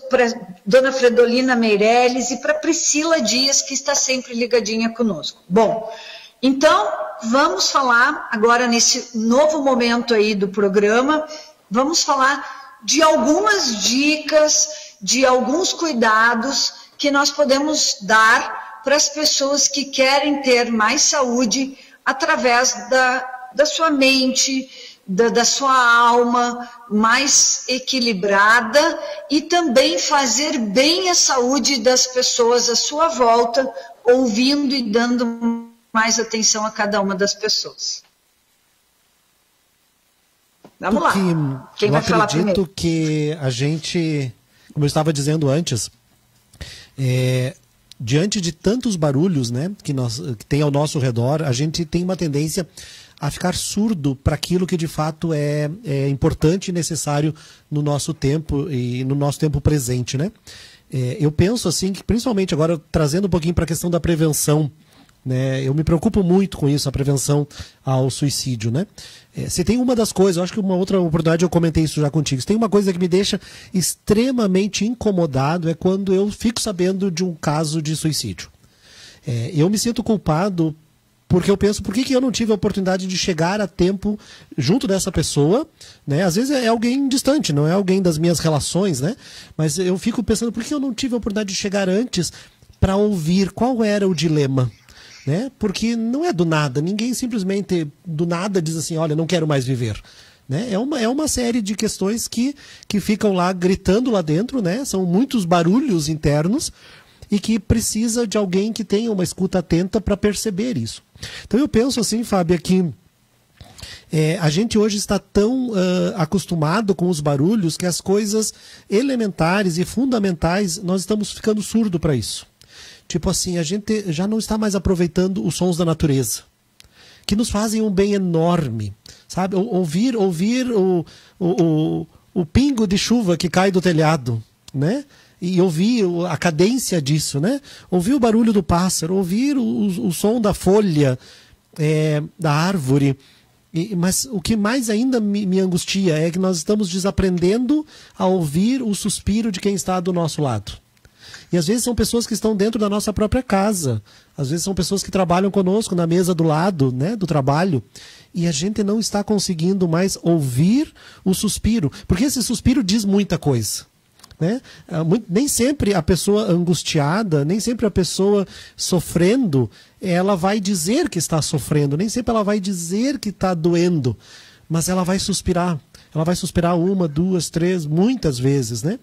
para Dona Fredolina Meirelles e para Priscila Dias, que está sempre ligadinha conosco. Bom, então vamos falar agora nesse novo momento aí do programa, vamos falar de algumas dicas, de alguns cuidados que nós podemos dar para as pessoas que querem ter mais saúde através da sua mente, da sua alma mais equilibrada e também fazer bem a saúde das pessoas à sua volta, ouvindo e dando mais atenção a cada uma das pessoas. Vamos lá. Quem vai falar primeiro? Eu acredito que a gente, como eu estava dizendo antes, diante de tantos barulhos, né, que tem ao nosso redor, a gente tem uma tendência a ficar surdo para aquilo que de fato é importante e necessário no nosso tempo e no nosso tempo presente, né? Eu penso assim que, principalmente agora trazendo um pouquinho para a questão da prevenção, né? Eu me preocupo muito com isso, a prevenção ao suicídio, né? Se tem uma das coisas, eu acho que uma outra oportunidade eu comentei isso já contigo, se tem uma coisa que me deixa extremamente incomodado é quando eu fico sabendo de um caso de suicídio. Eu me sinto culpado porque eu penso, por que eu não tive a oportunidade de chegar a tempo junto dessa pessoa, né? Às vezes é alguém distante, não é alguém das minhas relações, né? Mas eu fico pensando, por que eu não tive a oportunidade de chegar antes para ouvir qual era o dilema, né? Porque não é do nada, ninguém simplesmente do nada diz assim, olha, não quero mais viver. Né? É uma série de questões que ficam lá gritando lá dentro, né? São muitos barulhos internos, e que precisa de alguém que tenha uma escuta atenta para perceber isso. Então eu penso assim, Fábia, que a gente hoje está tão acostumado com os barulhos que as coisas elementares e fundamentais, nós estamos ficando surdo para isso. Tipo assim, a gente já não está mais aproveitando os sons da natureza, que nos fazem um bem enorme, sabe? Ouvir o pingo de chuva que cai do telhado, né? E ouvir a cadência disso, né? Ouvir o barulho do pássaro, ouvir o som da folha da árvore. Mas o que mais ainda me angustia é que nós estamos desaprendendo a ouvir o suspiro de quem está do nosso lado. E às vezes são pessoas que estão dentro da nossa própria casa. Às vezes são pessoas que trabalham conosco na mesa do lado, né, do trabalho. E a gente não está conseguindo mais ouvir o suspiro. Porque esse suspiro diz muita coisa. Né? Nem sempre a pessoa angustiada, nem sempre a pessoa sofrendo, ela vai dizer que está sofrendo, nem sempre ela vai dizer que está doendo, mas ela vai suspirar. Ela vai suspirar 1, 2, 3, muitas vezes, né?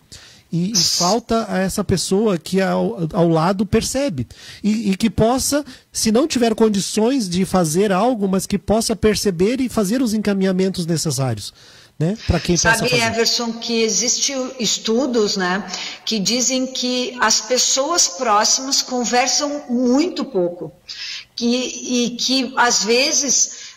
E falta a essa pessoa que ao lado percebe. E que possa, se não tiver condições de fazer algo, mas que possa perceber e fazer os encaminhamentos necessários. Né? Para quem sabe, Everson, que existem estudos, né, que dizem que as pessoas próximas conversam muito pouco. E que, às vezes,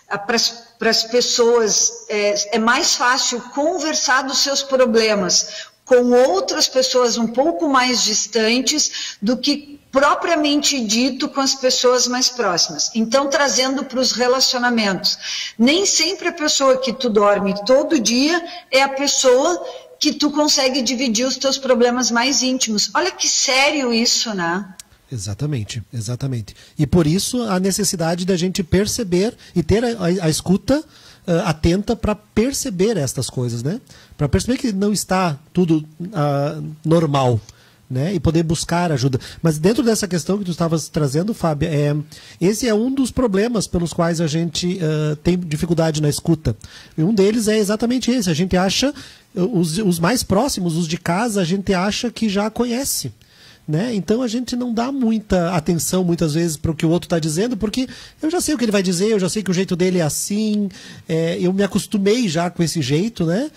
para as pessoas é mais fácil conversar dos seus problemas com outras pessoas um pouco mais distantes do que propriamente dito com as pessoas mais próximas. Então, trazendo para os relacionamentos. Nem sempre a pessoa que tu dorme todo dia é a pessoa que tu consegue dividir os teus problemas mais íntimos. Olha que sério isso, né? Exatamente, exatamente. E por isso a necessidade da gente perceber e ter a escuta atenta para perceber estas coisas, né? Para perceber que não está tudo normal, né? E poder buscar ajuda. Mas dentro dessa questão que tu estavas trazendo, Fábio, esse é um dos problemas pelos quais a gente tem dificuldade na escuta. E um deles é exatamente esse. A gente acha, os mais próximos, os de casa, a gente acha que já conhece. Né? Então a gente não dá muita atenção muitas vezes para o que o outro está dizendo, porque eu já sei o que ele vai dizer, eu já sei que o jeito dele é assim, eu me acostumei já com esse jeito, né?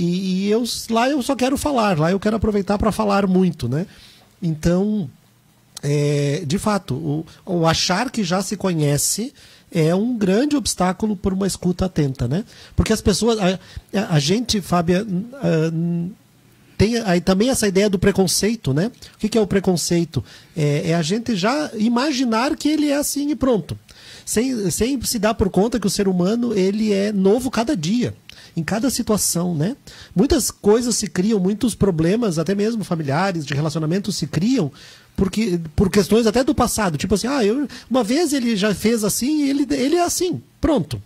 E lá eu só quero falar, lá eu quero aproveitar para falar muito, né? Então, de fato, o achar que já se conhece é um grande obstáculo por uma escuta atenta, né? Porque as pessoas, a gente, Fábia, tem aí também essa ideia do preconceito, né? O que é o preconceito? É a gente já imaginar que ele é assim e pronto. Sem se dar por conta que o ser humano ele é novo cada dia, em cada situação, né? Muitas coisas se criam, muitos problemas, até mesmo familiares, de relacionamento, se criam por questões até do passado. Tipo assim, uma vez ele já fez assim e ele é assim, pronto.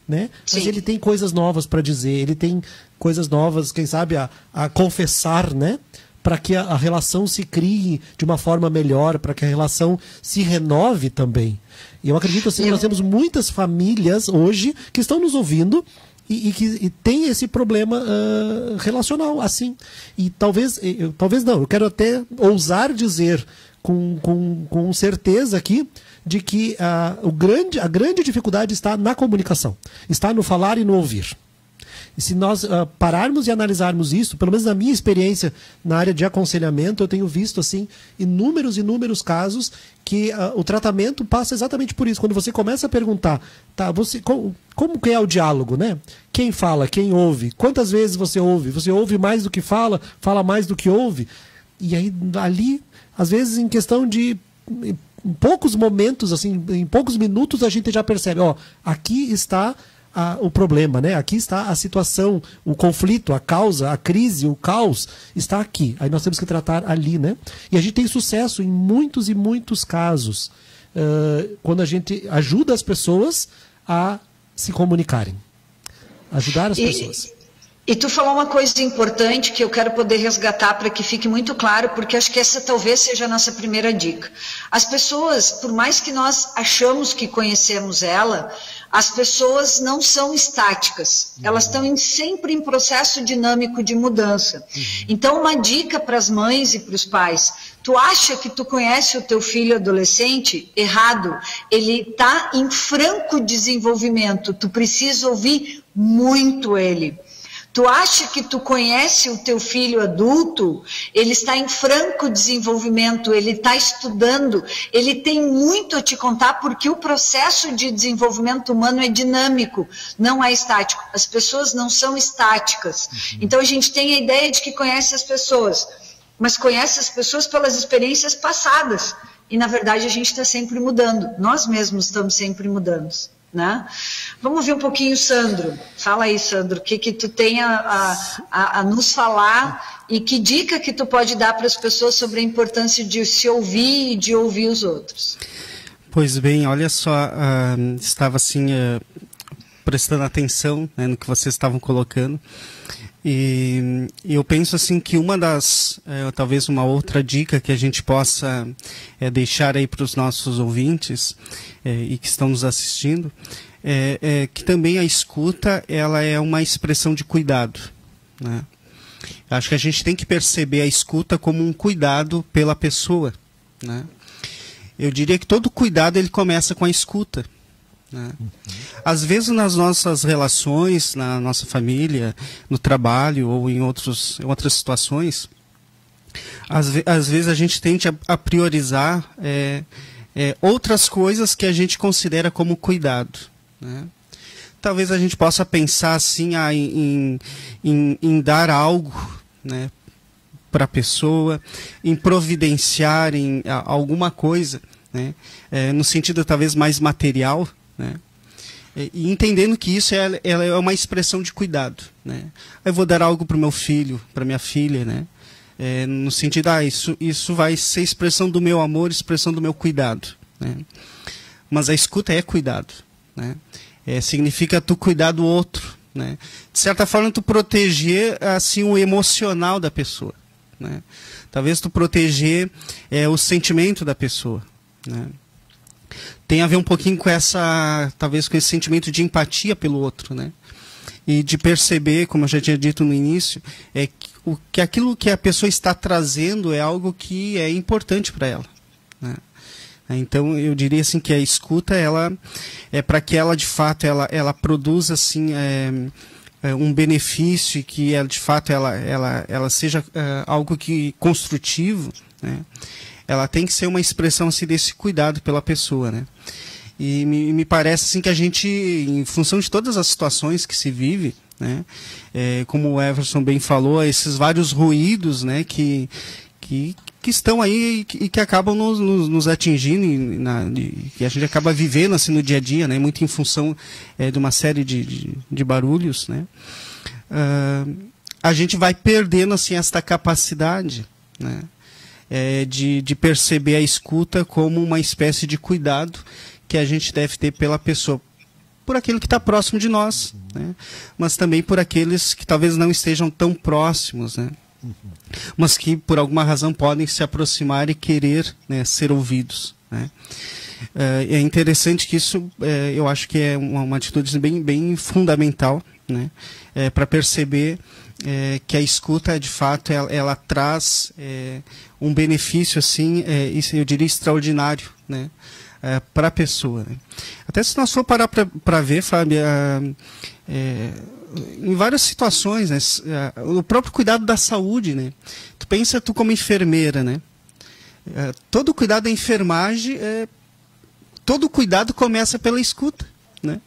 Né? Mas ele tem coisas novas para dizer, ele tem coisas novas, quem sabe, a confessar, né? Para que a relação se crie de uma forma melhor, para que a relação se renove também. E eu acredito assim, nós temos muitas famílias hoje que estão nos ouvindo e que tem esse problema relacional, assim. E talvez não, eu quero até ousar dizer com certeza aqui de que a grande dificuldade está na comunicação, está no falar e no ouvir. E se nós pararmos e analisarmos isso, pelo menos na minha experiência na área de aconselhamento, eu tenho visto assim inúmeros casos que o tratamento passa exatamente por isso. Quando você começa a perguntar, tá, como que é o diálogo, né? Quem fala, quem ouve, quantas vezes você ouve mais do que fala mais do que ouve, e aí ali, às vezes em questão de em poucos momentos, assim, em poucos minutos a gente já percebe, aqui está o problema, né? Aqui está a situação, o conflito, a causa, a crise, o caos está aqui. Aí nós temos que tratar ali, né? E a gente tem sucesso em muitos e muitos casos quando a gente ajuda as pessoas a se comunicarem. Ajudar as pessoas. E tu falou uma coisa importante que eu quero poder resgatar para que fique muito claro, porque acho que essa talvez seja a nossa primeira dica. As pessoas, por mais que nós achamos que conhecemos ela, as pessoas não são estáticas. Elas estão sempre em processo dinâmico de mudança. Então, uma dica para as mães e para os pais: tu acha que tu conhece o teu filho adolescente? Errado. Ele está em franco desenvolvimento. Tu precisa ouvir muito ele. Tu acha que tu conhece o teu filho adulto? Ele está em franco desenvolvimento, ele está estudando, ele tem muito a te contar, porque o processo de desenvolvimento humano é dinâmico, não é estático. As pessoas não são estáticas. Então a gente tem a ideia de que conhece as pessoas, mas conhece as pessoas pelas experiências passadas. E na verdade a gente está sempre mudando, nós mesmos estamos sempre mudando. Né? Vamos ouvir um pouquinho, Sandro. Fala aí, Sandro, o que tu tem a nos falar e que dica que tu pode dar para as pessoas sobre a importância de se ouvir e de ouvir os outros. Pois bem, olha só, estava assim prestando atenção, né, no que vocês estavam colocando, e eu penso assim que uma das, talvez uma outra dica que a gente possa deixar aí para os nossos ouvintes e que estão nos assistindo, é que também a escuta, ela é uma expressão de cuidado, né? Acho que a gente tem que perceber a escuta como um cuidado pela pessoa, né? Eu diria que todo cuidado ele começa com a escuta, né? Às vezes nas nossas relações, na nossa família, no trabalho ou em outras situações, às vezes a gente tende a priorizar outras coisas que a gente considera como cuidado, né? Talvez a gente possa pensar assim em dar algo, né, para a pessoa, em providenciar em alguma coisa, né, no sentido talvez mais material, né, e entendendo que isso ela é uma expressão de cuidado, né. Eu vou dar algo para o meu filho, para minha filha, né, no sentido, isso vai ser expressão do meu amor, expressão do meu cuidado, né. Mas a escuta é cuidado, né. Significa tu cuidar do outro, né. De certa forma tu proteger assim o emocional da pessoa, né. Talvez tu proteger o sentimento da pessoa, né. Tem a ver um pouquinho com talvez com esse sentimento de empatia pelo outro, né? E de perceber, como eu já tinha dito no início, que aquilo que a pessoa está trazendo é algo que é importante para ela, né? Então eu diria assim que a escuta, ela é para que ela de fato ela produza assim um benefício e que ela, de fato ela seja algo que construtivo, né? Ela tem que ser uma expressão assim, desse cuidado pela pessoa, né? E me parece assim, que a gente, em função de todas as situações que se vive, né? Como o Everson bem falou, esses vários ruídos, né? que estão aí e que acabam nos atingindo e a gente acaba vivendo assim no dia a dia, né? Muito em função de uma série de barulhos, né? A gente vai perdendo assim esta capacidade, né? De perceber a escuta como uma espécie de cuidado que a gente deve ter pela pessoa, por aquele que está próximo de nós, né? Mas também por aqueles que talvez não estejam tão próximos, né? Mas que por alguma razão podem se aproximar e querer, né, ser ouvidos, né? É interessante que isso, eu acho que é uma atitude bem fundamental, né? Para perceber que a escuta, de fato, ela traz um benefício, assim, eu diria, extraordinário, né? Para a pessoa, né? Até se nós for parar para ver, Fábio, em várias situações, né? O próprio cuidado da saúde, né? Tu pensa, tu como enfermeira, né? Todo cuidado da enfermagem, todo cuidado começa pela escuta, né?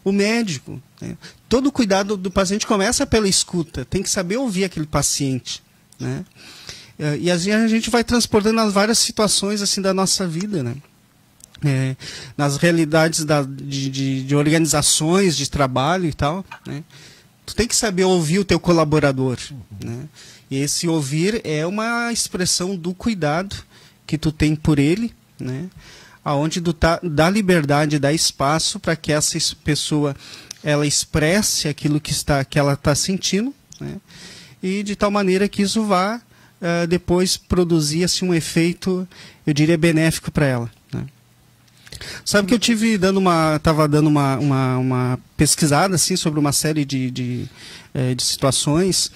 O médico, né? Todo cuidado do paciente começa pela escuta, tem que saber ouvir aquele paciente, né? E assim a gente vai transportando as várias situações assim da nossa vida, né? Nas realidades de organizações de trabalho e tal, né? Tu tem que saber ouvir o teu colaborador, né? E esse ouvir é uma expressão do cuidado que tu tem por ele, né? Aonde tu dá liberdade, dá espaço para que essa pessoa ela expresse aquilo que ela está sentindo, né? E de tal maneira que isso vá depois produzir assim, um efeito, eu diria, benéfico para ela, né? Sabe que eu estava dando uma pesquisada assim, sobre uma série de situações,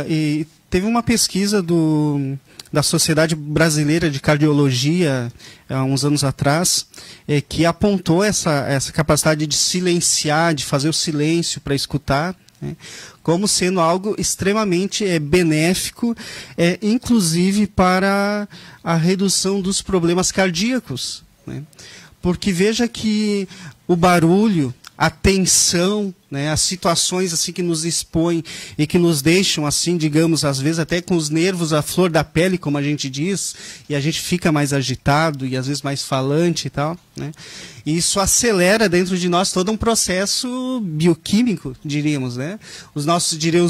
e teve uma pesquisa da Sociedade Brasileira de Cardiologia, há uns anos atrás, que apontou essa capacidade de silenciar, de fazer o silêncio para escutar, né, como sendo algo extremamente benéfico, inclusive para a redução dos problemas cardíacos, né? Porque veja que o barulho, a tensão, né, as situações assim que nos expõem e que nos deixam assim, digamos, às vezes até com os nervos à flor da pele, como a gente diz, e a gente fica mais agitado e às vezes mais falante e tal, né? E isso acelera dentro de nós todo um processo bioquímico, diríamos, né? Os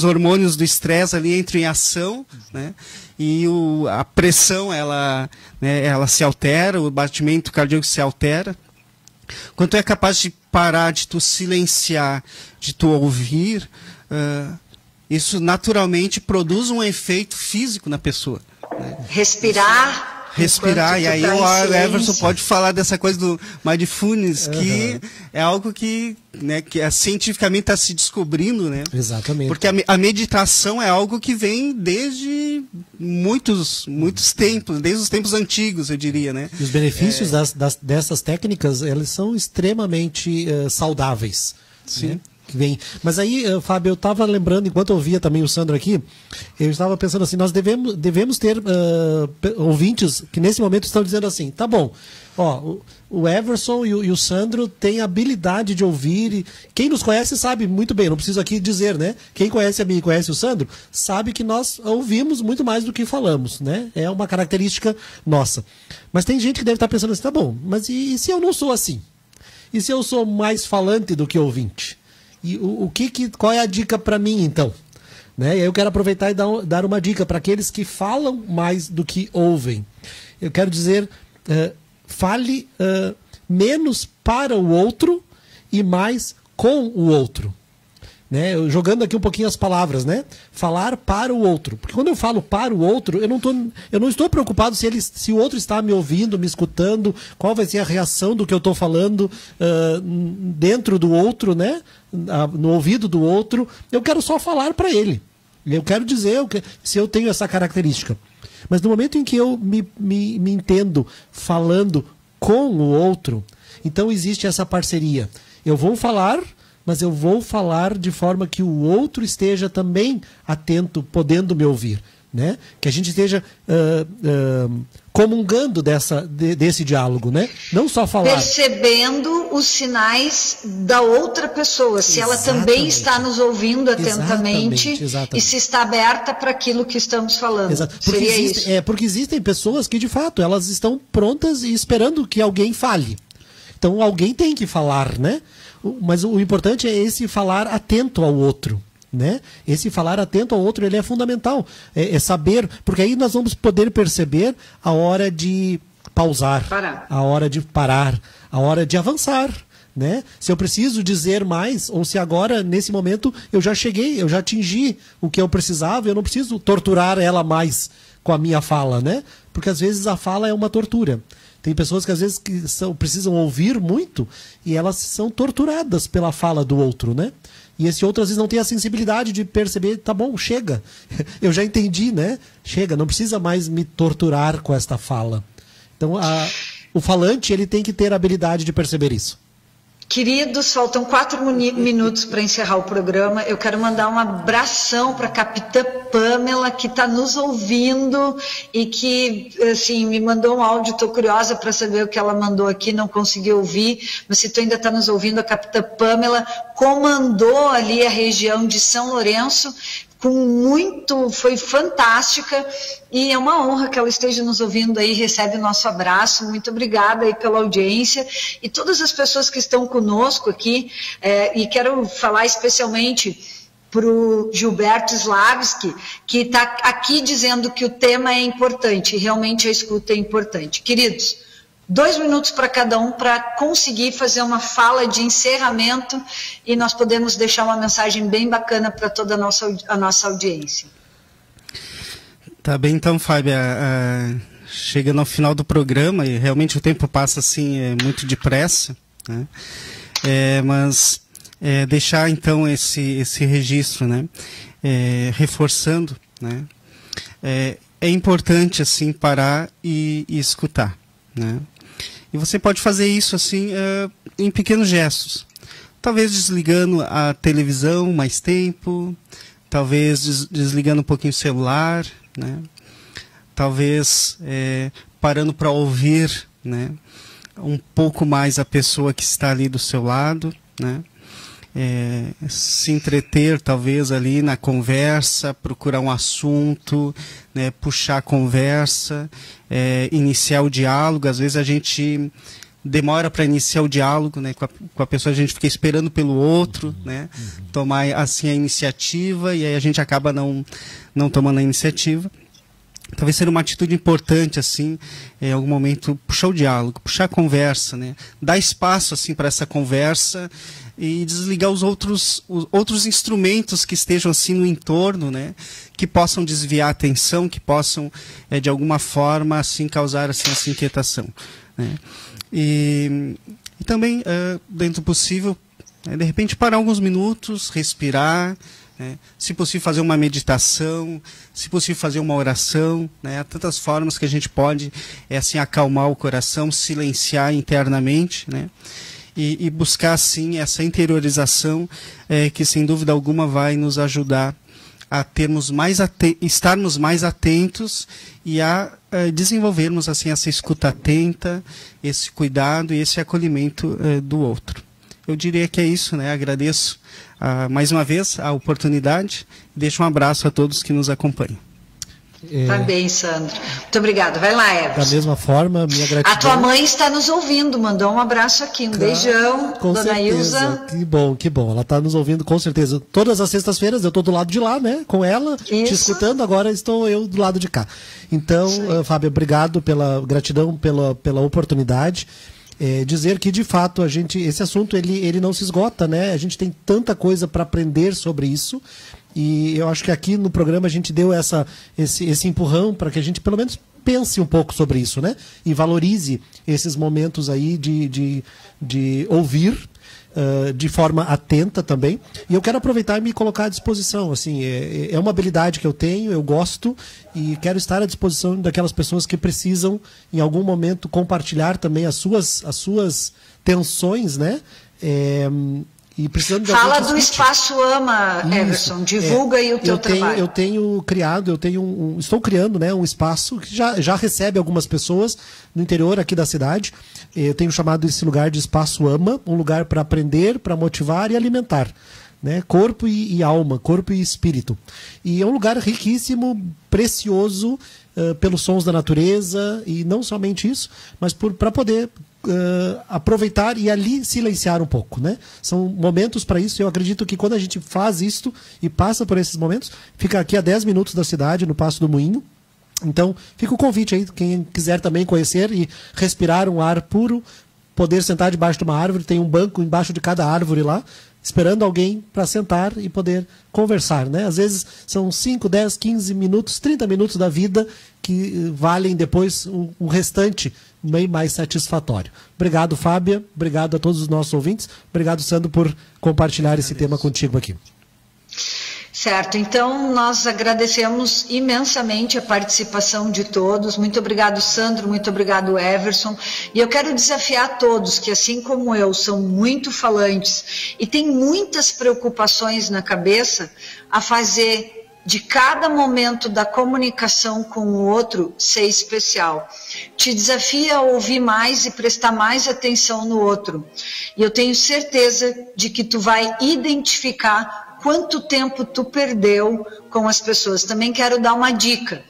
hormônios do estresse ali entram em ação, né? E a pressão, ela se altera, o batimento cardíaco se altera. Quando tu é capaz de parar, de tu silenciar, de tu ouvir, isso naturalmente produz um efeito físico na pessoa, né? Respirar, e aí o Everson pode falar dessa coisa do mindfulness, que é algo que, né, que cientificamente está se descobrindo, né? Exatamente. Porque a meditação é algo que vem desde muitos tempos, desde os tempos antigos, eu diria, né? E os benefícios dessas técnicas, eles são extremamente saudáveis. Sim. Né? Que vem. Mas aí, Fábio, eu estava lembrando, enquanto eu ouvia também o Sandro aqui, eu estava pensando assim, nós devemos ter ouvintes que nesse momento estão dizendo assim, tá bom, ó, o Everson e o Sandro têm habilidade de ouvir, e quem nos conhece sabe muito bem, não preciso aqui dizer, né? Quem conhece a mim e conhece o Sandro, sabe que nós ouvimos muito mais do que falamos, né? É uma característica nossa. Mas tem gente que deve estar pensando assim, tá bom, mas e se eu não sou assim? E se eu sou mais falante do que ouvinte? E qual é a dica para mim, então? Né? Eu quero aproveitar e dar uma dica para aqueles que falam mais do que ouvem. Eu quero dizer, fale menos para o outro e mais com o outro. Né? Jogando aqui um pouquinho as palavras, né? Falar para o outro. Porque quando eu falo para o outro, eu não estou preocupado se o outro está me ouvindo, me escutando, qual vai ser a reação do que eu estou falando dentro do outro, né? No ouvido do outro. Eu quero só falar para ele. Eu quero dizer se eu tenho essa característica. Mas no momento em que eu me entendo falando com o outro, então existe essa parceria. Eu vou falar mas eu vou falar de forma que o outro esteja também atento, podendo me ouvir, né? Que a gente esteja comungando desse diálogo, né? Não só falar. Percebendo os sinais da outra pessoa, se ela também está nos ouvindo atentamente e se está aberta para aquilo que estamos falando. Porque existem pessoas que, de fato, elas estão prontas e esperando que alguém fale. Então, alguém tem que falar, né? Mas o importante é esse falar atento ao outro. Né? Esse falar atento ao outro, ele é fundamental, é saber, porque aí nós vamos poder perceber a hora de pausar, a hora de parar, a hora de avançar, né? Se eu preciso dizer mais, ou se agora, nesse momento, eu já cheguei, eu já atingi o que eu precisava, eu não preciso torturar ela mais com a minha fala, né? Porque às vezes a fala é uma tortura. Tem pessoas que às vezes precisam ouvir muito e elas são torturadas pela fala do outro, né? E esse outro às vezes não tem a sensibilidade de perceber, tá bom, chega, eu já entendi, né? Chega, não precisa mais me torturar com esta fala. Então, o falante, ele tem que ter a habilidade de perceber isso. Queridos, faltam 4 minutos para encerrar o programa. Eu quero mandar um abração para a Capitã Pamela, que está nos ouvindo e que, assim, me mandou um áudio. Estou curiosa para saber o que ela mandou aqui, não consegui ouvir, mas se tu ainda está nos ouvindo, a Capitã Pamela comandou ali a região de São Lourenço, foi fantástica, e é uma honra que ela esteja nos ouvindo aí, recebe o nosso abraço, muito obrigada aí pela audiência, e todas as pessoas que estão conosco aqui, e quero falar especialmente para o Gilberto Slavski, que está aqui dizendo que o tema é importante, e realmente a escuta é importante. Queridos, 2 minutos para cada um para conseguir fazer uma fala de encerramento e nós podemos deixar uma mensagem bem bacana para toda a nossa audiência. Tá bem, então, Fábia, chegando ao final do programa, e realmente o tempo passa assim muito depressa, né? Mas deixar então esse registro, né? Reforçando, né? É importante assim parar e escutar, né? E você pode fazer isso assim em pequenos gestos. Talvez desligando a televisão mais tempo, talvez desligando um pouquinho o celular, né? Talvez parando para ouvir, né? Um pouco mais a pessoa que está ali do seu lado, né? Se entreter talvez ali na conversa, procurar um assunto, né, puxar a conversa, iniciar o diálogo. Às vezes a gente demora para iniciar o diálogo, né, com a pessoa, a gente fica esperando pelo outro, né, tomar assim a iniciativa, e aí a gente acaba não tomando a iniciativa. Talvez seja uma atitude importante, assim, em algum momento, puxar o diálogo, puxar a conversa, né? Dar espaço, assim, para essa conversa e desligar os outros instrumentos que estejam, assim, no entorno, né? Que possam desviar a atenção, que possam, de alguma forma, assim, causar, assim, essa inquietação, né? E também, dentro do possível, de repente, parar alguns minutos, respirar, se possível fazer uma meditação, se possível fazer uma oração, né? Há tantas formas que a gente pode assim acalmar o coração, silenciar internamente, né? E buscar assim essa interiorização que sem dúvida alguma vai nos ajudar a estarmos mais atentos e a desenvolvermos assim essa escuta atenta, esse cuidado e esse acolhimento do outro. Eu diria que é isso, né? Agradeço mais uma vez a oportunidade e deixo um abraço a todos que nos acompanham. Tá bem, Sandro. Muito obrigada. Vai lá, Everson. Da mesma forma, minha gratidão. A tua mãe está nos ouvindo, mandou um abraço aqui, beijão, com dona certeza. Ilza. Que bom. Ela está nos ouvindo com certeza. Todas as sextas-feiras eu estou do lado de lá, né? Com ela, te escutando, agora estou eu do lado de cá. Então, Fábio, obrigado gratidão pela oportunidade. Dizer que de fato esse assunto ele não se esgota, né? A gente tem tanta coisa para aprender sobre isso, e eu acho que aqui no programa a gente deu esse empurrão para que a gente pelo menos pense um pouco sobre isso, né? E valorize esses momentos aí de ouvir de forma atenta também. E eu quero aproveitar e me colocar à disposição. Assim, é uma habilidade que eu tenho, eu gosto, e quero estar à disposição daquelas pessoas que precisam, em algum momento, compartilhar também as suas tensões, né? E precisando de Fala do Espaço AMA, Everson, divulga aí o teu trabalho. Eu tenho criado, estou criando, né, um espaço que já recebe algumas pessoas no interior aqui da cidade. Eu tenho chamado esse lugar de Espaço AMA, um lugar para aprender, para motivar e alimentar, né, corpo e alma, corpo e espírito. E é um lugar riquíssimo, precioso, pelos sons da natureza, e não somente isso, mas para poder aproveitar e ali silenciar um pouco, né? São momentos para isso. Eu acredito que quando a gente faz isto e passa por esses momentos, fica aqui a 10 minutos da cidade, no Passo do Moinho. Então, fica o convite aí, quem quiser também conhecer e respirar um ar puro, poder sentar debaixo de uma árvore, tem um banco embaixo de cada árvore lá, esperando alguém para sentar e poder conversar, né? Às vezes são 5, 10, 15 minutos, 30 minutos da vida que valem depois um restante bem mais satisfatório. Obrigado, Fábia. Obrigado a todos os nossos ouvintes. Obrigado, Sandro, por compartilhar esse tema contigo aqui. Certo, então nós agradecemos imensamente a participação de todos. Muito obrigado, Sandro, muito obrigado, Everson. E eu quero desafiar todos que, assim como eu, são muito falantes e têm muitas preocupações na cabeça, a fazer de cada momento da comunicação com o outro ser especial. Te desafia a ouvir mais e prestar mais atenção no outro. E eu tenho certeza de que tu vai identificar quanto tempo tu perdeu com as pessoas. Também quero dar uma dica.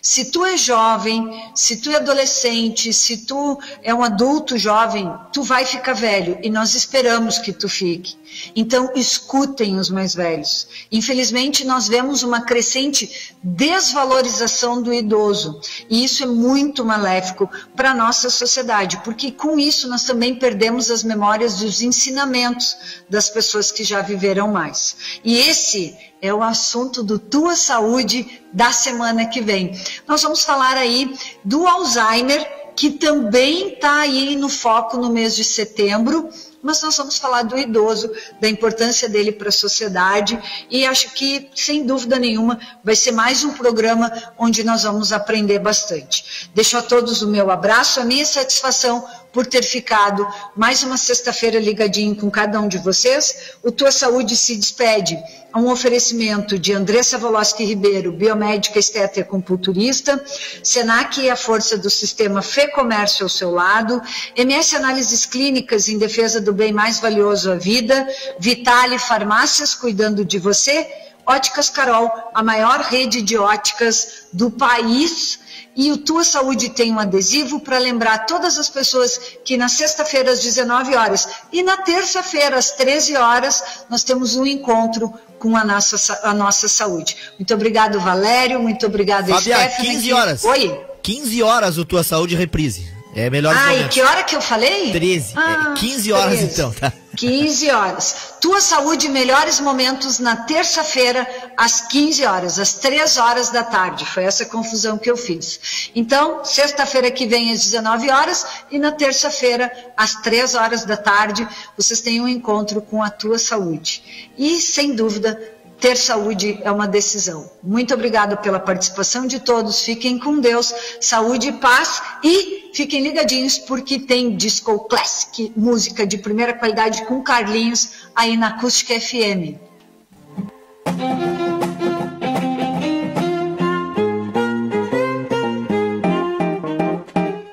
Se tu é jovem, se tu é adolescente, se tu é um adulto jovem, tu vai ficar velho e nós esperamos que tu fique. Então, escutem os mais velhos. Infelizmente, nós vemos uma crescente desvalorização do idoso. E isso é muito maléfico para a nossa sociedade, porque com isso nós também perdemos as memórias dos ensinamentos das pessoas que já viveram mais. E esse é o assunto do Tua Saúde da semana que vem. Nós vamos falar aí do Alzheimer, que também está aí no foco no mês de setembro, mas nós vamos falar do idoso, da importância dele para a sociedade, e acho que, sem dúvida nenhuma, vai ser mais um programa onde nós vamos aprender bastante. Deixo a todos o meu abraço, a minha satisfação por ter ficado mais uma sexta-feira ligadinho com cada um de vocês. O Tua Saúde se despede a um oferecimento de Andressa Voloski Ribeiro, biomédica esteta e acupunturista, Senac e a força do sistema Fê Comércio ao seu lado, MS Análises Clínicas em defesa do bem mais valioso, a vida, Vitale Farmácias cuidando de você, Óticas Carol, a maior rede de óticas do país. E o Tua Saúde tem um adesivo para lembrar todas as pessoas que na sexta-feira às 19 horas e na terça-feira às 13 horas nós temos um encontro com a nossa saúde. Muito obrigado, Valério, muito obrigado, Stephanie. 15 horas. Oi? 15 horas o Tua Saúde reprise. É melhor. E que hora que eu falei? 13. 15 horas 13. Então, tá? 15 horas. Tua Saúde, melhores momentos na terça-feira, às 15 horas, às 3 horas da tarde. Foi essa confusão que eu fiz. Então, sexta-feira que vem, às 19 horas, e na terça-feira, às 3 horas da tarde, vocês têm um encontro com a Tua Saúde. E, sem dúvida, ter saúde é uma decisão. Muito obrigada pela participação de todos. Fiquem com Deus, saúde e paz. E fiquem ligadinhos porque tem Disco Classic, música de primeira qualidade com Carlinhos, aí na Acústica FM.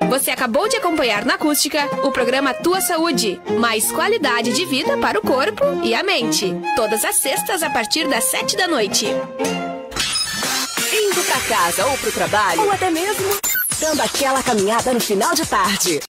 Você acabou de acompanhar na Acústica o programa Tua Saúde, mais qualidade de vida para o corpo e a mente. Todas as sextas a partir das 7 da noite. Indo pra casa ou pro trabalho, ou até mesmo dando aquela caminhada no final de tarde.